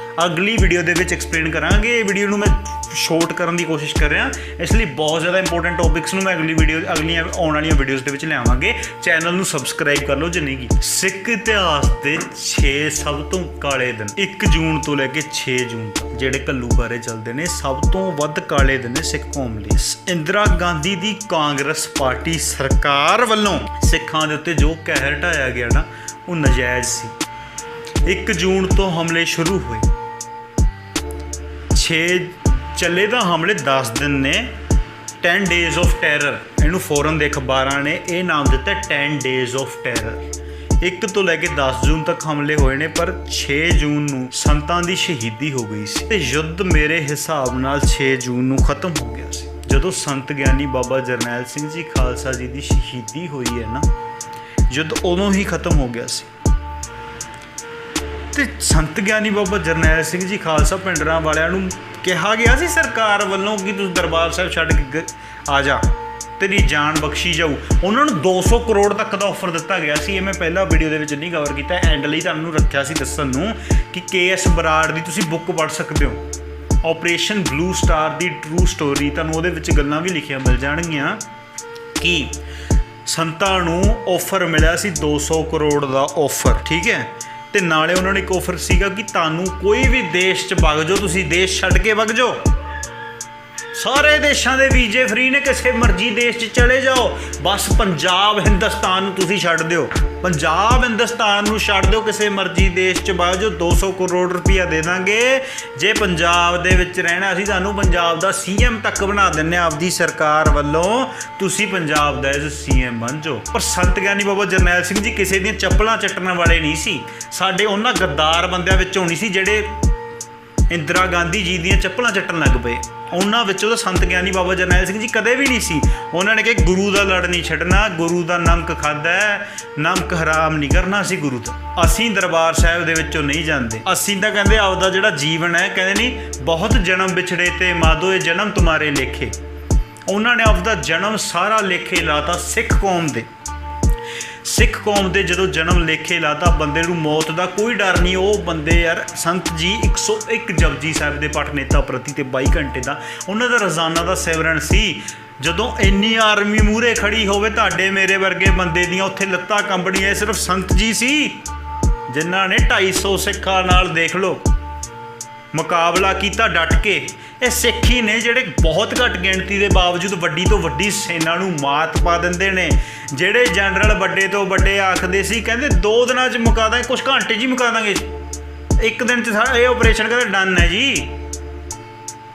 ਅਗਲੀ ਵੀਡੀਓ ਦੇ ਵਿੱਚ ਐਕਸਪਲੇਨ ਕਰਾਂਗੇ। ਇਹ ਵੀਡੀਓ ਨੂੰ ਮੈਂ ਸ਼ੋਰਟ ਕਰਨ ਦੀ ਕੋਸ਼ਿਸ਼ ਕਰ ਰਿਹਾ, ਇਸ ਲਈ ਬਹੁਤ ਜ਼ਿਆਦਾ ਇੰਪੋਰਟੈਂਟ ਟੌਪਿਕਸ ਨੂੰ ਮੈਂ ਅਗਲੀਆਂ ਆਉਣ ਵਾਲੀਆਂ ਵੀਡੀਓਜ਼ ਦੇ ਵਿੱਚ ਲਿਆਵਾਂਗੇ। ਚੈਨਲ ਨੂੰ ਸਬਸਕ੍ਰਾਈਬ ਕਰ ਲਓ ਜੇ ਨਹੀਂ ਕੀਤੀ। ਸਿੱਖ ਇਤਿਹਾਸ ਦੇ 6 ਸਭ ਤੋਂ ਕਾਲੇ ਦਿਨ 1 ਜੂਨ ਤੋਂ ਲੈ ਕੇ 6 ਜੂਨ ਤੱਕ ਜਿਹੜੇ ਘੱਲੂਘਾਰੇ ਚੱਲਦੇ ਨੇ, ਸਭ ਤੋਂ ਵੱਧ ਕਾਲੇ ਦਿਨ ਨੇ ਸਿੱਖ ਕੌਮ ਲਈ। ਇੰਦਰਾ ਗਾਂਧੀ ਦੀ ਕਾਂਗਰਸ ਪਾਰਟੀ ਸਰਕਾਰ ਵੱਲੋਂ ਸਿੱਖਾਂ ਦੇ ਉੱਤੇ ਜੋ ਕਹਿਰ ਢਾਇਆ ਗਿਆ ਨਾ, ਉਹ ਨਜਾਇਜ਼ ਸੀ। 1 ਜੂਨ ਤੋਂ ਹਮਲੇ ਸ਼ੁਰੂ ਹੋਏ, 6 ਚੱਲੇ ਤਾਂ ਹਮਲੇ 10 ਦਿਨ ਨੇ। 10 days of terror, ਇਹਨੂੰ ਫੋਰਨ ਦੇ ਅਖਬਾਰਾਂ ਨੇ ਇਹ ਨਾਮ ਦਿੱਤਾ 10 days of terror। 1 ਤੋਂ ਲੈ ਕੇ 10 ਜੂਨ ਤੱਕ ਹਮਲੇ ਹੋਏ ਨੇ, ਪਰ 6 ਜੂਨ ਨੂੰ ਸੰਤਾਂ ਦੀ ਸ਼ਹੀਦੀ ਹੋ ਗਈ ਸੀ ਤੇ ਯੁੱਧ ਮੇਰੇ ਹਿਸਾਬ ਨਾਲ 6 ਜੂਨ ਨੂੰ ਖਤਮ ਹੋ ਗਿਆ ਸੀ। ਜਦੋਂ ਸੰਤ ਗਿਆਨੀ ਬਾਬਾ ਜਰਨੈਲ ਸਿੰਘ ਜੀ ਖਾਲਸਾ ਜੀ ਦੀ ਸ਼ਹੀਦੀ ਹੋਈ ਹੈ ਨਾ, ਯੁੱਧ ਉਦੋਂ ਹੀ ਖਤਮ ਹੋ ਗਿਆ ਸੀ। ਤੇ ਸੰਤ ਗਿਆਨੀ ਬਾਬਾ ਜਰਨੈਲ ਸਿੰਘ ਜੀ ਖਾਲਸਾ ਪਿੰਡਰਾਂ ਵਾਲਿਆਂ ਨੂੰ ਕਿਹਾ ਗਿਆ ਸੀ ਸਰਕਾਰ ਵੱਲੋਂ ਕਿ ਤੁਸੀਂ ਦਰਬਾਰ ਸਾਹਿਬ ਛੱਡ ਕੇ ਆ ਜਾ, ਤੇਰੀ ਜਾਨ ਬਖਸ਼ੀ ਜਾਊ। ਉਹਨਾਂ ਨੂੰ 200 ਕਰੋੜ ਤੱਕ ਦਾ ਆਫਰ ਦਿੱਤਾ ਗਿਆ ਸੀ। ਇਹ ਮੈਂ ਪਹਿਲਾਂ ਵੀਡੀਓ ਦੇ ਵਿੱਚ ਨਹੀਂ ਕਵਰ ਕੀਤਾ, ਐਂਡ ਲਈ ਤੁਹਾਨੂੰ ਰੱਖਿਆ ਸੀ ਦੱਸਣ ਨੂੰ ਕਿ KS ਬਰਾੜ ਦੀ ਤੁਸੀਂ ਬੁੱਕ ਪੜ੍ਹ ਸਕਦੇ ਹੋ, ਆਪਰੇਸ਼ਨ ਬਲੂ ਸਟਾਰ ਦੀ ਟਰੂ ਸਟੋਰੀ। ਤੁਹਾਨੂੰ ਉਹਦੇ ਵਿੱਚ ਗੱਲਾਂ ਵੀ ਲਿਖੀਆਂ ਮਿਲ ਜਾਣਗੀਆਂ ਕਿ ਸੰਤਾਂ ਨੂੰ ਆਫਰ ਮਿਲਿਆ ਸੀ 200 ਕਰੋੜ ਦਾ ਆਫਰ, ਠੀਕ ਹੈ। ਤੇ ਨਾਲੇ ਉਹਨਾਂ ਨੇ ਇੱਕ ਆਫਰ ਸੀਗਾ ਕਿ ਤੁਹਾਨੂੰ ਕੋਈ ਵੀ ਦੇਸ਼ 'ਚ ਵਗ ਜਾਓ, ਤੁਸੀਂ ਦੇਸ਼ ਛੱਡ ਕੇ ਵਗ ਜਾਓ, ਸਾਰੇ ਦੇਸ਼ਾਂ ਦੇ ਵੀਜ਼ੇ ਫ੍ਰੀ ਨੇ, ਕਿਸੇ ਮਰਜ਼ੀ ਦੇਸ਼ 'ਚ ਚਲੇ ਜਾਓ, ਬਸ ਪੰਜਾਬ ਹਿੰਦੁਸਤਾਨ ਨੂੰ ਤੁਸੀਂ ਛੱਡ ਦਿਓ, ਪੰਜਾਬ ਹਿੰਦੁਸਤਾਨ ਨੂੰ ਛੱਡ ਦਿਓ, ਕਿਸੇ ਮਰਜ਼ੀ ਦੇਸ਼ 'ਚ ਵਗ ਜਾਓ, 200 ਕਰੋੜ ਰੁਪਈਆ ਦੇ ਦਾਂਗੇ। ਜੇ ਪੰਜਾਬ ਦੇ ਵਿੱਚ ਰਹਿਣਾ, ਅਸੀਂ ਤੁਹਾਨੂੰ ਪੰਜਾਬ ਦਾ CM ਤੱਕ ਬਣਾ ਦਿੰਦੇ ਹਾਂ ਆਪਦੀ ਸਰਕਾਰ ਵੱਲੋਂ, ਤੁਸੀਂ ਪੰਜਾਬ ਦਾ CM ਬਣ ਜਾਓ। ਪਰ ਸੰਤ ਗਿਆਨੀ ਬਾਬਾ ਜਰਨੈਲ ਸਿੰਘ ਜੀ ਕਿਸੇ ਦੀਆਂ ਚੱਪਲਾਂ ਚੱਟਣ ਵਾਲੇ ਨਹੀਂ ਸੀ। ਸਾਡੇ ਉਹਨਾਂ ਗੱਦਾਰ ਬੰਦਿਆਂ ਵਿੱਚੋਂ ਨਹੀਂ ਸੀ ਜਿਹੜੇ ਇੰਦਰਾ ਗਾਂਧੀ ਜੀ ਦੀਆਂ ਚੱਪਲਾਂ ਚੱਟਣ ਲੱਗ ਪਏ। ਉਹਨਾਂ ਵਿੱਚੋਂ ਤਾਂ ਸੰਤ ਗਿਆਨੀ ਬਾਬਾ ਜਰਨੈਲ ਸਿੰਘ ਜੀ ਕਦੇ ਵੀ ਨਹੀਂ ਸੀ। ਉਹਨਾਂ ਨੇ ਕਿਹਾ ਗੁਰੂ ਦਾ ਲੜ ਨਹੀਂ ਛੱਡਣਾ, ਗੁਰੂ ਦਾ ਨਮਕ ਖਾਧਾ, ਨਮਕ ਹਰਾਮ ਨਹੀਂ ਕਰਨਾ ਸੀ ਗੁਰੂ ਦਾ। ਅਸੀਂ ਦਰਬਾਰ ਸਾਹਿਬ ਦੇ ਵਿੱਚੋਂ ਨਹੀਂ ਜਾਂਦੇ। ਅਸੀਂ ਤਾਂ ਕਹਿੰਦੇ ਆਪਦਾ ਜਿਹੜਾ ਜੀਵਨ ਹੈ, ਕਹਿੰਦੇ ਨਹੀਂ ਬਹੁਤ ਜਨਮ ਵਿਛੜੇ ਤੇ ਮਾਧੋ ਇਹ ਜਨਮ ਤੁਮਾਰੇ ਲੇਖੇ। ਉਹਨਾਂ ਨੇ ਆਪਦਾ ਜਨਮ ਸਾਰਾ ਲੇਖੇ ਲਾਤਾ ਸਿੱਖ ਕੌਮ ਦੇ। ਸਿੱਖ ਕੌਮ ਦੇ ਜਦੋਂ ਜਨਮ ਲੇਖੇ ਲਾਤਾ, ਬੰਦੇ ਨੂੰ ਮੌਤ ਦਾ ਕੋਈ ਡਰ ਨਹੀਂ। ਉਹ ਬੰਦੇ ਯਾਰ ਸੰਤ ਜੀ 101 ਜਪਜੀ ਸਾਹਿਬ ਦੇ ਪਾਠ ਨੇਤਾ ਪ੍ਰਤੀ ਤੇ 22 ਘੰਟੇ ਦਾ ਉਹਨਾਂ ਦਾ ਰੋਜ਼ਾਨਾ ਦਾ ਸਿਮਰਨ ਸੀ। ਜਦੋਂ ਇੰਨੀ ਆਰਮੀ ਮੂਹਰੇ ਖੜੀ ਹੋਵੇ ਤੁਹਾਡੇ ਮੇਰੇ ਵਰਗੇ ਬੰਦੇ ਦੀਆਂ ਉੱਥੇ ਲੱਤਾਂ ਕੰਬਣੀਆਂ, ਸਿਰਫ ਸੰਤ ਜੀ ਸੀ ਜਿਨ੍ਹਾਂ ਨੇ 250 ਸਿੱਖਾਂ ਨਾਲ ਦੇਖ ਲਓ ਮੁਕਾਬਲਾ ਕੀਤਾ ਡਟ ਕੇ। ਇਹ ਸਿੱਖ ਹੀ ਨੇ ਜਿਹੜੇ ਬਹੁਤ ਘੱਟ ਗਿਣਤੀ ਦੇ ਬਾਵਜੂਦ ਵੱਡੀ ਤੋਂ ਵੱਡੀ ਸੈਨਾ ਨੂੰ ਮਾਤ ਪਾ ਦਿੰਦੇ ਨੇ। ਜਿਹੜੇ ਜਨਰਲ ਵੱਡੇ ਤੋਂ ਵੱਡੇ ਆਖਦੇ ਸੀ ਕਹਿੰਦੇ 2 ਦਿਨਾਂ 'ਚ ਮੁਕਾ ਦਾਂਗੇ, ਕੁਛ ਘੰਟੇ 'ਚ ਹੀ ਮੁਕਾ ਦਾਂਗੇ, 1 ਦਿਨ 'ਚ ਇਹ ਆਪਰੇਸ਼ਨ ਕਹਿੰਦੇ ਡਨ ਹੈ ਜੀ।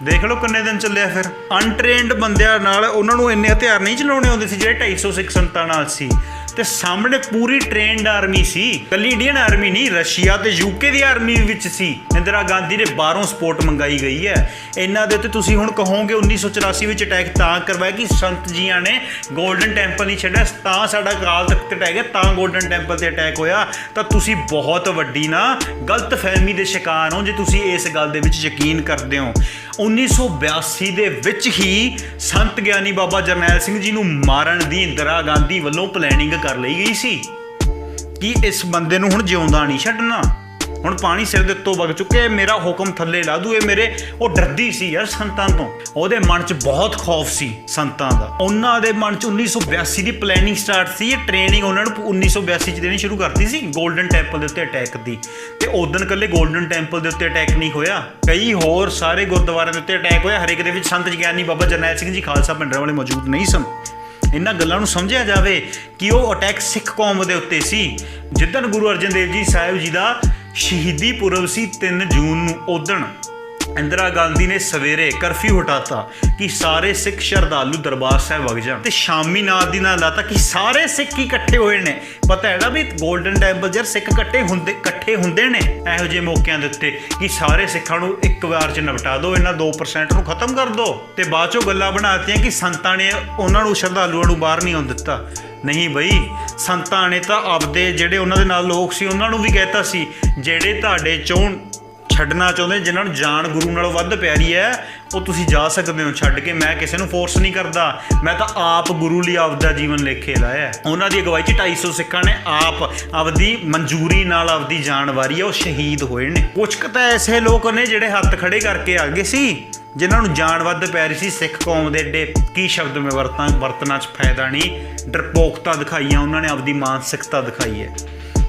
ਦੇਖ ਲਓ ਕਿੰਨੇ ਦਿਨ ਚੱਲਿਆ। ਫਿਰ ਅਨਟ੍ਰੇਨਡ ਬੰਦਿਆਂ ਨਾਲ ਉਹਨਾਂ ਨੂੰ ਇੰਨੇ ਹਥਿਆਰ ਨਹੀਂ ਚਲਾਉਣੇ ਆਉਂਦੇ ਸੀ ਜਿਹੜੇ 250 ਸਿੱਖ ਸੰਤਾਂ ਨਾਲ ਸੀ। ਤੇ ਸਾਹਮਣੇ ਪੂਰੀ ਟ੍ਰੇਨਡ ਆਰਮੀ ਸੀ, ਕੱਲੀ ਇੰਡੀਅਨ ਆਰਮੀ ਨਹੀਂ, ਰਸ਼ੀਆ ਤੇ UK ਦੀ ਆਰਮੀ ਵਿੱਚ ਸੀ। ਇੰਦਰਾ ਗਾਂਧੀ ਨੇ ਬਾਹਰੋਂ ਸਪੋਰਟ ਮੰਗਾਈ ਗਈ ਹੈ। ਇਹਨਾਂ ਦੇ ਉੱਤੇ ਤੁਸੀਂ ਹੁਣ ਕਹੋਗੇ 1984 ਵਿੱਚ ਅਟੈਕ ਤਾਂ ਕਰਵਾਇਆ ਕਿ ਸੰਤ ਜੀਆਂ ਨੇ ਗੋਲਡਨ ਟੈਂਪਲ ਨਹੀਂ ਛੱਡਿਆ, ਤਾਂ ਸਾਡਾ ਅਕਾਲ ਤਖਤ ਅਟੈਕ ਹੈ, ਤਾਂ ਗੋਲਡਨ ਟੈਂਪਲ ਤੇ ਅਟੈਕ ਹੋਇਆ। ਤਾਂ ਤੁਸੀਂ ਬਹੁਤ ਵੱਡੀ ਨਾ ਗਲਤ ਫਹਿਮੀ ਦੇ ਸ਼ਿਕਾਰ ਹੋ ਜੇ ਤੁਸੀਂ ਇਸ ਗੱਲ ਦੇ ਵਿੱਚ ਯਕੀਨ ਕਰਦੇ ਹੋ। 1982 ਦੇ ਵਿੱਚ ਹੀ ਸੰਤ ਗਿਆਨੀ ਬਾਬਾ ਜਰਨੈਲ ਸਿੰਘ ਜੀ ਨੂੰ ਮਾਰਨ ਦੀ ਇੰਦਰਾ ਗਾਂਧੀ ਵੱਲੋਂ ਪਲੈਨਿੰਗ ਕਰ ਲਈ ਗਈ ਸੀ ਕਿ ਇਸ ਬੰਦੇ ਨੂੰ ਹੁਣ ਜਿਉਂਦਾ ਨਹੀਂ ਛੱਡਣਾ, ਹੁਣ ਪਾਣੀ ਸਿਰ ਦੇ ਉੱਤੋਂ ਵਗ ਚੁੱਕਿਆ, ਮੇਰਾ ਹੁਕਮ ਥੱਲੇ ਲਾ ਦੂ। ਇਹ ਮੇਰੇ ਉਹ ਡਰਦੀ ਸੀ ਯਾਰ ਸੰਤਾਂ ਤੋਂ, ਉਹਦੇ ਮਨ 'ਚ ਬਹੁਤ ਖੌਫ ਸੀ ਸੰਤਾਂ ਦਾ। ਉਹਨਾਂ ਦੇ ਮਨ 'ਚ 1982 ਦੀ ਪਲੈਨਿੰਗ ਸਟਾਰਟ ਸੀ। ਇਹ ਟ੍ਰੇਨਿੰਗ ਉਹਨਾਂ ਨੂੰ 1982 'ਚ ਦੇਣੀ ਸ਼ੁਰੂ ਕਰਤੀ ਸੀ ਗੋਲਡਨ ਟੈਂਪਲ ਦੇ ਉੱਤੇ ਅਟੈਕ ਦੀ। ਤੇ ਉਦੋਂ ਇਕੱਲੇ ਗੋਲਡਨ ਟੈਂਪਲ ਦੇ ਉੱਤੇ ਅਟੈਕ ਨਹੀਂ ਹੋਇਆ, ਕਈ ਹੋਰ ਸਾਰੇ ਗੁਰਦੁਆਰਿਆਂ ਦੇ ਉੱਤੇ ਅਟੈਕ ਹੋਇਆ। ਹਰੇਕ ਦੇ ਵਿੱਚ ਸੰਤ ਗਿਆਨੀ ਬਾਬਾ ਜਰਨੈਲ ਸਿੰਘ ਜੀ ਖਾਲਸਾ ਪਿੰਡਰਾਂ ਵਾਲੇ ਮੌਜੂਦ ਨਹੀਂ ਸਨ। ਇਹਨਾਂ ਗੱਲਾਂ ਨੂੰ ਸਮਝਿਆ ਜਾਵੇ ਕਿ ਉਹ ਅਟੈਕ ਸਿੱਖ ਕੌਮ ਦੇ ਉੱਤੇ ਸੀ। ਜਿੱਦਣ ਗੁਰੂ ਅਰਜਨ ਦੇਵ ਜੀ ਸਾਹਿਬ ਜੀ ਦਾ ਸ਼ਹੀਦੀ ਪੁਰਬ ਸੀ 3 ਜੂਨ ਨੂੰ, ਉਦਣ ਇੰਦਰਾ ਗਾਂਧੀ ਨੇ ਸਵੇਰੇ ਕਰਫਿਊ ਹਟਾਤਾ ਕਿ ਸਾਰੇ ਸਿੱਖ ਸ਼ਰਧਾਲੂ ਦਰਬਾਰ ਸਾਹਿਬ ਵਗ ਜਾਣ, ਤੇ ਸ਼ਾਮੀ ਨਾਲ ਦੀ ਨਾਲ ਲਾਤਾ ਕਿ ਸਾਰੇ ਸਿੱਖ ਹੀ ਇਕੱਠੇ ਹੋਏ ਨੇ। ਪਤਾ ਹੈ ਨਾ ਵੀ ਗੋਲਡਨ ਟੈਂਪਲ ਜਰ ਸਿੱਖ ਇਕੱਠੇ ਹੁੰਦੇ ਨੇ ਇਹੋ ਜਿਹੇ ਮੌਕਿਆਂ ਦੇ ਉੱਤੇ ਕਿ ਸਾਰੇ ਸਿੱਖਾਂ ਨੂੰ ਇੱਕ ਵਾਰ 'ਚ ਨਿਪਟਾ ਦਿਓ, ਇਹਨਾਂ 2% ਨੂੰ ਖਤਮ ਕਰ ਦਿਓ। ਤੇ ਬਾਅਦ 'ਚੋਂ ਗੱਲਾਂ ਬਣਾਤੀਆਂ ਕਿ ਸੰਤਾਂ ਨੇ ਉਹਨਾਂ ਨੂੰ ਸ਼ਰਧਾਲੂਆਂ ਨੂੰ ਬਾਹਰ ਨਹੀਂ ਆਉਣ ਦਿੱਤਾ। ਨਹੀਂ ਬਈ, ਸੰਤਾਂ ਨੇ ਤਾਂ ਆਪਦੇ ਜਿਹੜੇ ਉਹਨਾਂ ਦੇ ਨਾਲ ਲੋਕ ਸੀ ਉਹਨਾਂ ਨੂੰ ਵੀ ਕਹਿਤਾ ਸੀ ਜਿਹੜੇ ਤੁਹਾਡੇ ਚੋਂ ਛੱਡਣਾ ਚਾਹੁੰਦੇ, ਜਿਨ੍ਹਾਂ ਨੂੰ ਜਾਨ ਗੁਰੂ ਨਾਲੋਂ ਵੱਧ ਪਿਆਰੀ ਹੈ, ਉਹ ਤੁਸੀਂ ਜਾ ਸਕਦੇ ਹੋ ਛੱਡ ਕੇ। ਮੈਂ ਕਿਸੇ ਨੂੰ ਫੋਰਸ ਨਹੀਂ ਕਰਦਾ, ਮੈਂ ਤਾਂ ਆਪ ਗੁਰੂ ਲਈ ਆਪਦਾ ਜੀਵਨ ਲੇਖੇ ਲਾਇਆ। ਉਹਨਾਂ ਦੀ ਅਗਵਾਈ 'ਚ 250 ਸਿੱਖਾਂ ਨੇ ਆਪ ਆਪਦੀ ਮਨਜ਼ੂਰੀ ਨਾਲ ਆਪਦੀ ਜਾਨ ਵਾਰੀ ਹੈ, ਉਹ ਸ਼ਹੀਦ ਹੋਏ ਨੇ। ਕੁਛ ਕੁ ਤਾਂ ਐਸੇ ਲੋਕ ਨੇ ਜਿਹੜੇ ਹੱਥ ਖੜੇ ਕਰਕੇ ਆ ਗਏ ਸੀ ਜਿਨ੍ਹਾਂ ਨੂੰ ਜਾਨ ਵੱਧ ਪੈ ਰਹੀ ਸੀ ਸਿੱਖ ਕੌਮ ਦੇ ਏਡੇ ਕੀ ਸ਼ਬਦ ਮੈਂ ਵਰਤਣਾ 'ਚ ਫਾਇਦਾ ਨਹੀਂ, ਡਰਪੋਕਤਾ ਦਿਖਾਈਆਂ ਉਹਨਾਂ ਨੇ, ਆਪਦੀ ਮਾਨਸਿਕਤਾ ਦਿਖਾਈ ਹੈ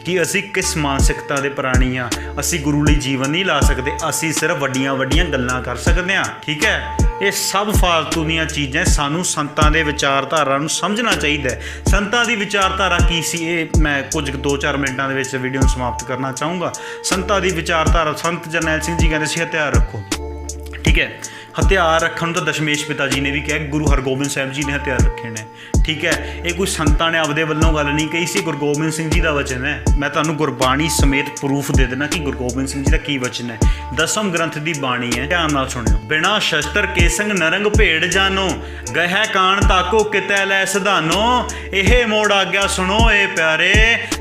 ਕਿ ਅਸੀਂ ਕਿਸ ਮਾਨਸਿਕਤਾ ਦੇ ਪ੍ਰਾਣੀ ਆ। ਅਸੀਂ ਗੁਰੂ ਲਈ ਜੀਵਨ ਨਹੀਂ ਲਾ ਸਕਦੇ, ਅਸੀਂ ਸਿਰਫ ਵੱਡੀਆਂ ਵੱਡੀਆਂ ਗੱਲਾਂ ਕਰ ਸਕਦੇ ਹਾਂ। ਠੀਕ ਹੈ, ਇਹ ਸਭ ਫਾਲਤੂ ਦੀਆਂ ਚੀਜ਼ਾਂ। ਸਾਨੂੰ ਸੰਤਾਂ ਦੇ ਵਿਚਾਰਧਾਰਾ ਨੂੰ ਸਮਝਣਾ ਚਾਹੀਦਾ ਹੈ। ਸੰਤਾਂ ਦੀ ਵਿਚਾਰਧਾਰਾ ਕੀ ਸੀ, ਇਹ ਮੈਂ ਕੁਝ 2-4 ਮਿੰਟਾਂ ਦੇ ਵਿੱਚ ਵੀਡੀਓ ਨੂੰ ਸਮਾਪਤ ਕਰਨਾ ਚਾਹੂੰਗਾ। ਸੰਤਾਂ ਦੀ ਵਿਚਾਰਧਾਰਾ, ਸੰਤ ਜਰਨੈਲ ਸਿੰਘ ਜੀ ਕਹਿੰਦੇ ਸੀ ਹਥਿਆਰ ਰੱਖੋ। ਠੀਕ ਹੈ, ਹਥਿਆਰ ਰੱਖਣ ਨੂੰ ਤਾਂ ਦਸ਼ਮੇਸ਼ ਪਿਤਾ ਜੀ ਨੇ ਵੀ ਕਿਹਾ, ਗੁਰੂ ਹਰਗੋਬਿੰਦ ਸਾਹਿਬ ਜੀ ਨੇ ਹਥਿਆਰ ਰੱਖੇ ਨੇ। ਠੀਕ ਹੈ, ਇਹ ਕੋਈ ਸੰਤਾਂ ਨੇ ਆਪਦੇ ਵੱਲੋਂ ਗੱਲ ਨਹੀਂ ਕਹੀ ਸੀ, ਗੁਰੂ ਗੋਬਿੰਦ ਸਿੰਘ ਜੀ ਦਾ ਵਚਨ ਹੈ। ਮੈਂ ਤੁਹਾਨੂੰ ਗੁਰਬਾਣੀ ਸਮੇਤ ਪ੍ਰੂਫ ਦੇ ਦੇਣਾ ਕਿ ਗੁਰੂ ਗੋਬਿੰਦ ਸਿੰਘ ਜੀ ਦਾ ਕੀ ਵਚਨ ਹੈ। 10ਮ ਗ੍ਰੰਥ ਦੀ ਬਾਣੀ ਹੈ, ਧਿਆਨ ਨਾਲ ਸੁਣਿਓ। ਬਿਨਾ ਸ਼ਸਤਰ ਕੇ ਸੰਗ ਨਰੰਗ ਭੇੜ ਜਾਨੋ, ਗਹਿ ਕਾਣ ਤਾਕੋ ਕਿਤੈ ਲੈ ਸਧਾਨੋ। ਇਹ ਮੋੜ ਆਗਿਆ ਸੁਣੋ ਏ ਪਿਆਰੇ,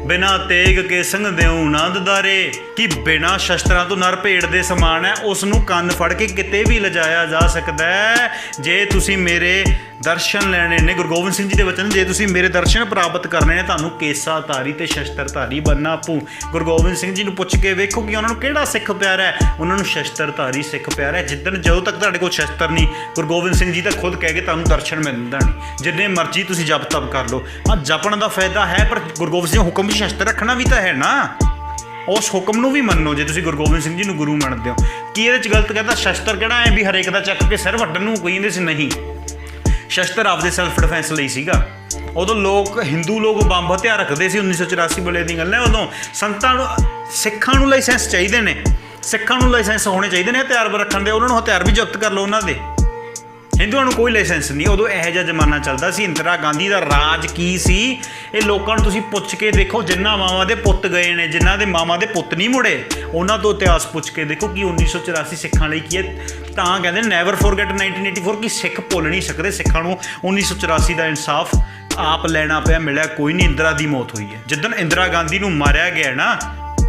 ਬਿਨਾ ਤੇਗ ਕੇ ਸੰਗ ਦਿਉ ਨਾ ਦਦਾਰੇ। ਕਿ ਬਿਨਾ ਸ਼ਸਤਰਾਂ ਤੋਂ ਨਰ ਭੇੜ ਦੇ ਸਮਾਨ ਹੈ, ਉਸ ਨੂੰ ਕੰਨ ਫੜ ਕੇ ਕਿਤੇ ਵੀ ਲਿਜਾਇਆ ਜਾ ਸਕਦਾ ਹੈ। ਜੇ ਤੁਸੀਂ ਮੇਰੇ ਦਰਸ਼ਨ ਲੈਣੇ ਨੇ, ਗੁਰੂ ਗੋਬਿੰਦ ਸਿੰਘ ਜੀ ਦੇ ਵਚਨ, ਜੇ ਤੁਸੀਂ ਮੇਰੇ ਦਰਸ਼ਨ ਪ੍ਰਾਪਤ ਕਰਨੇ ਨੇ, ਤੁਹਾਨੂੰ ਕੇਸਾਧਾਰੀ ਤੇ ਸ਼ਸਤਰਧਾਰੀ ਬਣਨਾ ਪਊ। ਗੁਰੂ ਗੋਬਿੰਦ ਸਿੰਘ ਜੀ ਨੂੰ ਪੁੱਛ ਕੇ ਵੇਖੋ ਕਿ ਉਹਨਾਂ ਨੂੰ ਕਿਹੜਾ ਸਿੱਖ ਪਿਆਰਾ ਹੈ। ਉਹਨਾਂ ਨੂੰ ਸ਼ਸਤਰਧਾਰੀ ਸਿੱਖ ਪਿਆਰਾ ਹੈ। ਜਦੋਂ ਤੱਕ ਤੁਹਾਡੇ ਕੋਲ ਸ਼ਸਤਰ ਨਹੀਂ, ਗੁਰੂ ਗੋਬਿੰਦ ਸਿੰਘ ਜੀ ਤਾਂ ਖੁਦ ਕਹਿ ਕੇ ਤੁਹਾਨੂੰ ਦਰਸ਼ਨ ਮਿਲਦਾ ਨਹੀਂ। ਜਿੰਨੇ ਮਰਜ਼ੀ ਤੁਸੀਂ ਜਪ ਤਪ ਕਰ ਲਓ, ਹਾਂ ਜਪਣ ਦਾ ਫਾਇਦਾ ਹੈ, ਪਰ ਗੁਰੂ ਗੋਬਿੰਦ ਸਿੰਘ ਹੁਕਮ 'ਚ ਸ਼ਸਤਰ ਰੱਖਣਾ ਵੀ ਤਾਂ ਹੈ ਨਾ। ਉਸ ਹੁਕਮ ਨੂੰ ਵੀ ਮੰਨੋ ਜੇ ਤੁਸੀਂ ਗੁਰੂ ਗੋਬਿੰਦ ਸਿੰਘ ਜੀ ਨੂੰ ਗੁਰੂ ਮੰਨਦੇ ਹੋ। ਕੀ ਇਹਦੇ 'ਚ ਗਲਤ ਕਹਿੰਦਾ? ਸ਼ਸਤਰ ਕਿਹੜਾ ਐ ਵੀ ਹਰੇਕ ਦਾ ਚੱਕ ਕੇ ਸਿਰ ਵੱਢਣ ਨੂੰ ਕਹਿੰਦੇ ਸੀ? ਨਹੀਂ, ਸ਼ਸਤਰ ਆਪਦੇ ਸੈਲਫ ਡਿਫੈਂਸ ਲਈ ਸੀਗਾ। ਉਦੋਂ ਹਿੰਦੂ ਲੋਕ ਬੰਬ ਹਥਿਆਰ ਰੱਖਦੇ ਸੀ। 1984 ਵੇਲੇ ਦੀ ਗੱਲ ਹੈ। ਉਦੋਂ ਸੰਤਾਂ ਨੂੰ, ਸਿੱਖਾਂ ਨੂੰ ਲਾਇਸੈਂਸ ਚਾਹੀਦੇ ਨੇ, ਸਿੱਖਾਂ ਨੂੰ ਲਾਇਸੈਂਸ ਹੋਣੇ ਚਾਹੀਦੇ ਨੇ ਹਥਿਆਰ ਰੱਖਣ ਦੇ। ਉਹਨਾਂ ਨੂੰ ਹਥਿਆਰ ਵੀ ਜ਼ਬਤ ਕਰ ਲਓ ਉਹਨਾਂ ਦੇ। ਹਿੰਦੂਆਂ ਨੂੰ ਕੋਈ ਲਾਇਸੈਂਸ ਨਹੀਂ। ਉਦੋਂ ਇਹੋ ਜਿਹਾ ਜ਼ਮਾਨਾ ਚੱਲਦਾ ਸੀ। ਇੰਦਰਾ ਗਾਂਧੀ ਦਾ ਰਾਜ ਕੀ ਸੀ, ਇਹ ਲੋਕਾਂ ਨੂੰ ਤੁਸੀਂ ਪੁੱਛ ਕੇ ਦੇਖੋ। ਜਿਨ੍ਹਾਂ ਮਾਵਾਂ ਦੇ ਪੁੱਤ ਗਏ ਨੇ, ਜਿਨ੍ਹਾਂ ਦੇ ਮਾਵਾਂ ਦੇ ਪੁੱਤ ਨਹੀਂ ਮੁੜੇ, ਉਹਨਾਂ ਤੋਂ ਇਤਿਹਾਸ ਪੁੱਛ ਕੇ ਦੇਖੋ ਕਿ 1984 ਸਿੱਖਾਂ ਲਈ ਕੀ ਹੈ। ਤਾਂ ਕਹਿੰਦੇ ਨੈਵਰ ਫੋਰਗੇਟ 1984 ਕਿ ਸਿੱਖ ਭੁੱਲ ਨਹੀਂ ਸਕਦੇ। ਸਿੱਖਾਂ ਨੂੰ 1984 ਦਾ ਇਨਸਾਫ ਆਪ ਲੈਣਾ ਪਿਆ, ਮਿਲਿਆ ਕੋਈ ਨਹੀਂ। ਇੰਦਰਾ ਦੀ ਮੌਤ ਹੋਈ ਹੈ। ਜਿੱਦਣ ਇੰਦਰਾ ਗਾਂਧੀ ਨੂੰ ਮਾਰਿਆ ਗਿਆ ਨਾ,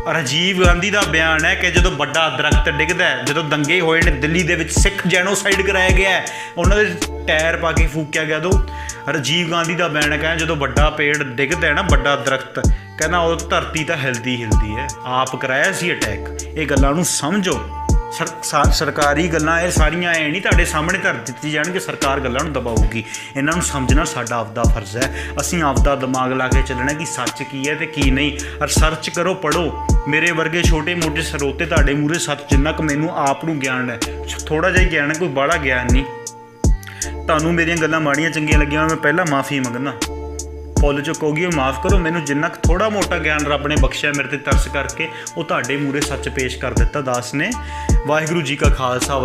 ਰਾਜੀਵ ਗਾਂਧੀ ਦਾ ਬਿਆਨ ਹੈ ਕਿ ਜਦੋਂ ਵੱਡਾ ਦਰਖਤ ਡਿੱਗਦਾ, ਜਦੋਂ ਦੰਗੇ ਹੋਏ ਨੇ ਦਿੱਲੀ ਦੇ ਵਿੱਚ, ਸਿੱਖ ਜੈਨੋਸਾਈਡ ਕਰਾਇਆ ਗਿਆ, ਉਹਨਾਂ ਦੇ ਟਾਇਰ ਪਾ ਕੇ ਫੂਕਿਆ ਗਿਆ। ਉਦੋਂ ਰਾਜੀਵ ਗਾਂਧੀ ਦਾ ਬਿਆਨ ਹੈ, ਕਹਿੰਦਾ ਜਦੋਂ ਵੱਡਾ ਪੇੜ ਡਿੱਗਦਾ ਨਾ, ਵੱਡਾ ਦਰਖਤ, ਕਹਿੰਦਾ ਉਹ ਧਰਤੀ ਤਾਂ ਹਿਲਦੀ ਹੈ। ਆਪ ਕਰਾਇਆ ਸੀ ਅਟੈਕ। ਇਹ ਗੱਲਾਂ ਨੂੰ ਸਮਝੋ। ਸਰਕਾਰੀ ਗੱਲਾਂ ਇਹ ਸਾਰੀਆਂ ਐ ਨਹੀਂ ਤੁਹਾਡੇ ਸਾਹਮਣੇ ਧਰ ਦਿੱਤੀ ਜਾਣਗੇ, ਸਰਕਾਰ ਗੱਲਾਂ ਨੂੰ ਦਬਾਊਗੀ। ਇਹਨਾਂ ਨੂੰ ਸਮਝਣਾ ਸਾਡਾ ਆਪਦਾ ਫਰਜ਼ ਹੈ। ਅਸੀਂ ਆਪਦਾ ਦਿਮਾਗ ਲਾ ਕੇ ਚੱਲਣਾ ਕਿ ਸੱਚ ਕੀ ਹੈ ਤੇ ਕੀ ਨਹੀਂ। ਰਿਸਰਚ ਕਰੋ, ਪੜ੍ਹੋ। ਮੇਰੇ ਵਰਗੇ ਛੋਟੇ ਮੋਟੇ ਸਰੋਤੇ ਤੁਹਾਡੇ ਮੂਹਰੇ ਸੱਚ, ਜਿੰਨਾ ਕੁ ਮੈਨੂੰ ਆਪ ਨੂੰ ਗਿਆਨ ਹੈ, ਥੋੜ੍ਹਾ ਜਿਹਾ ਗਿਆਨ ਹੈ, ਕੋਈ ਬਾਹਲਾ ਗਿਆਨ ਨਹੀਂ। ਤੁਹਾਨੂੰ ਮੇਰੀਆਂ ਗੱਲਾਂ ਮਾੜੀਆਂ ਚੰਗੀਆਂ ਲੱਗੀਆਂ, ਮੈਂ ਪਹਿਲਾਂ ਮਾफ़ੀ ਮੰਗਦਾ। ਫੁੱਲ ਚੁੱਕੋਗੀ ਉਹ ਮਾफ़ ਕਰੋ। ਮੈਨੂੰ ਜਿੰਨਾ ਕੁ ਥੋੜ੍ਹਾ ਮੋਟਾ ਗਿਆਨ ਰੱਬ ਨੇ ਬਖਸ਼ਿਆ, ਮੇਰੇ 'ਤੇ ਤਰਸ ਕਰਕੇ ਉਹ ਤੁਹਾਡੇ ਮੂਹਰੇ ਸੱਚ ਪੇਸ਼ ਕਰ ਦਿੱਤਾ ਦਾਸ ਨੇ। ਵਾਹਿਗੁਰੂ ਜੀ ਕਾ ਖਾਲਸਾ।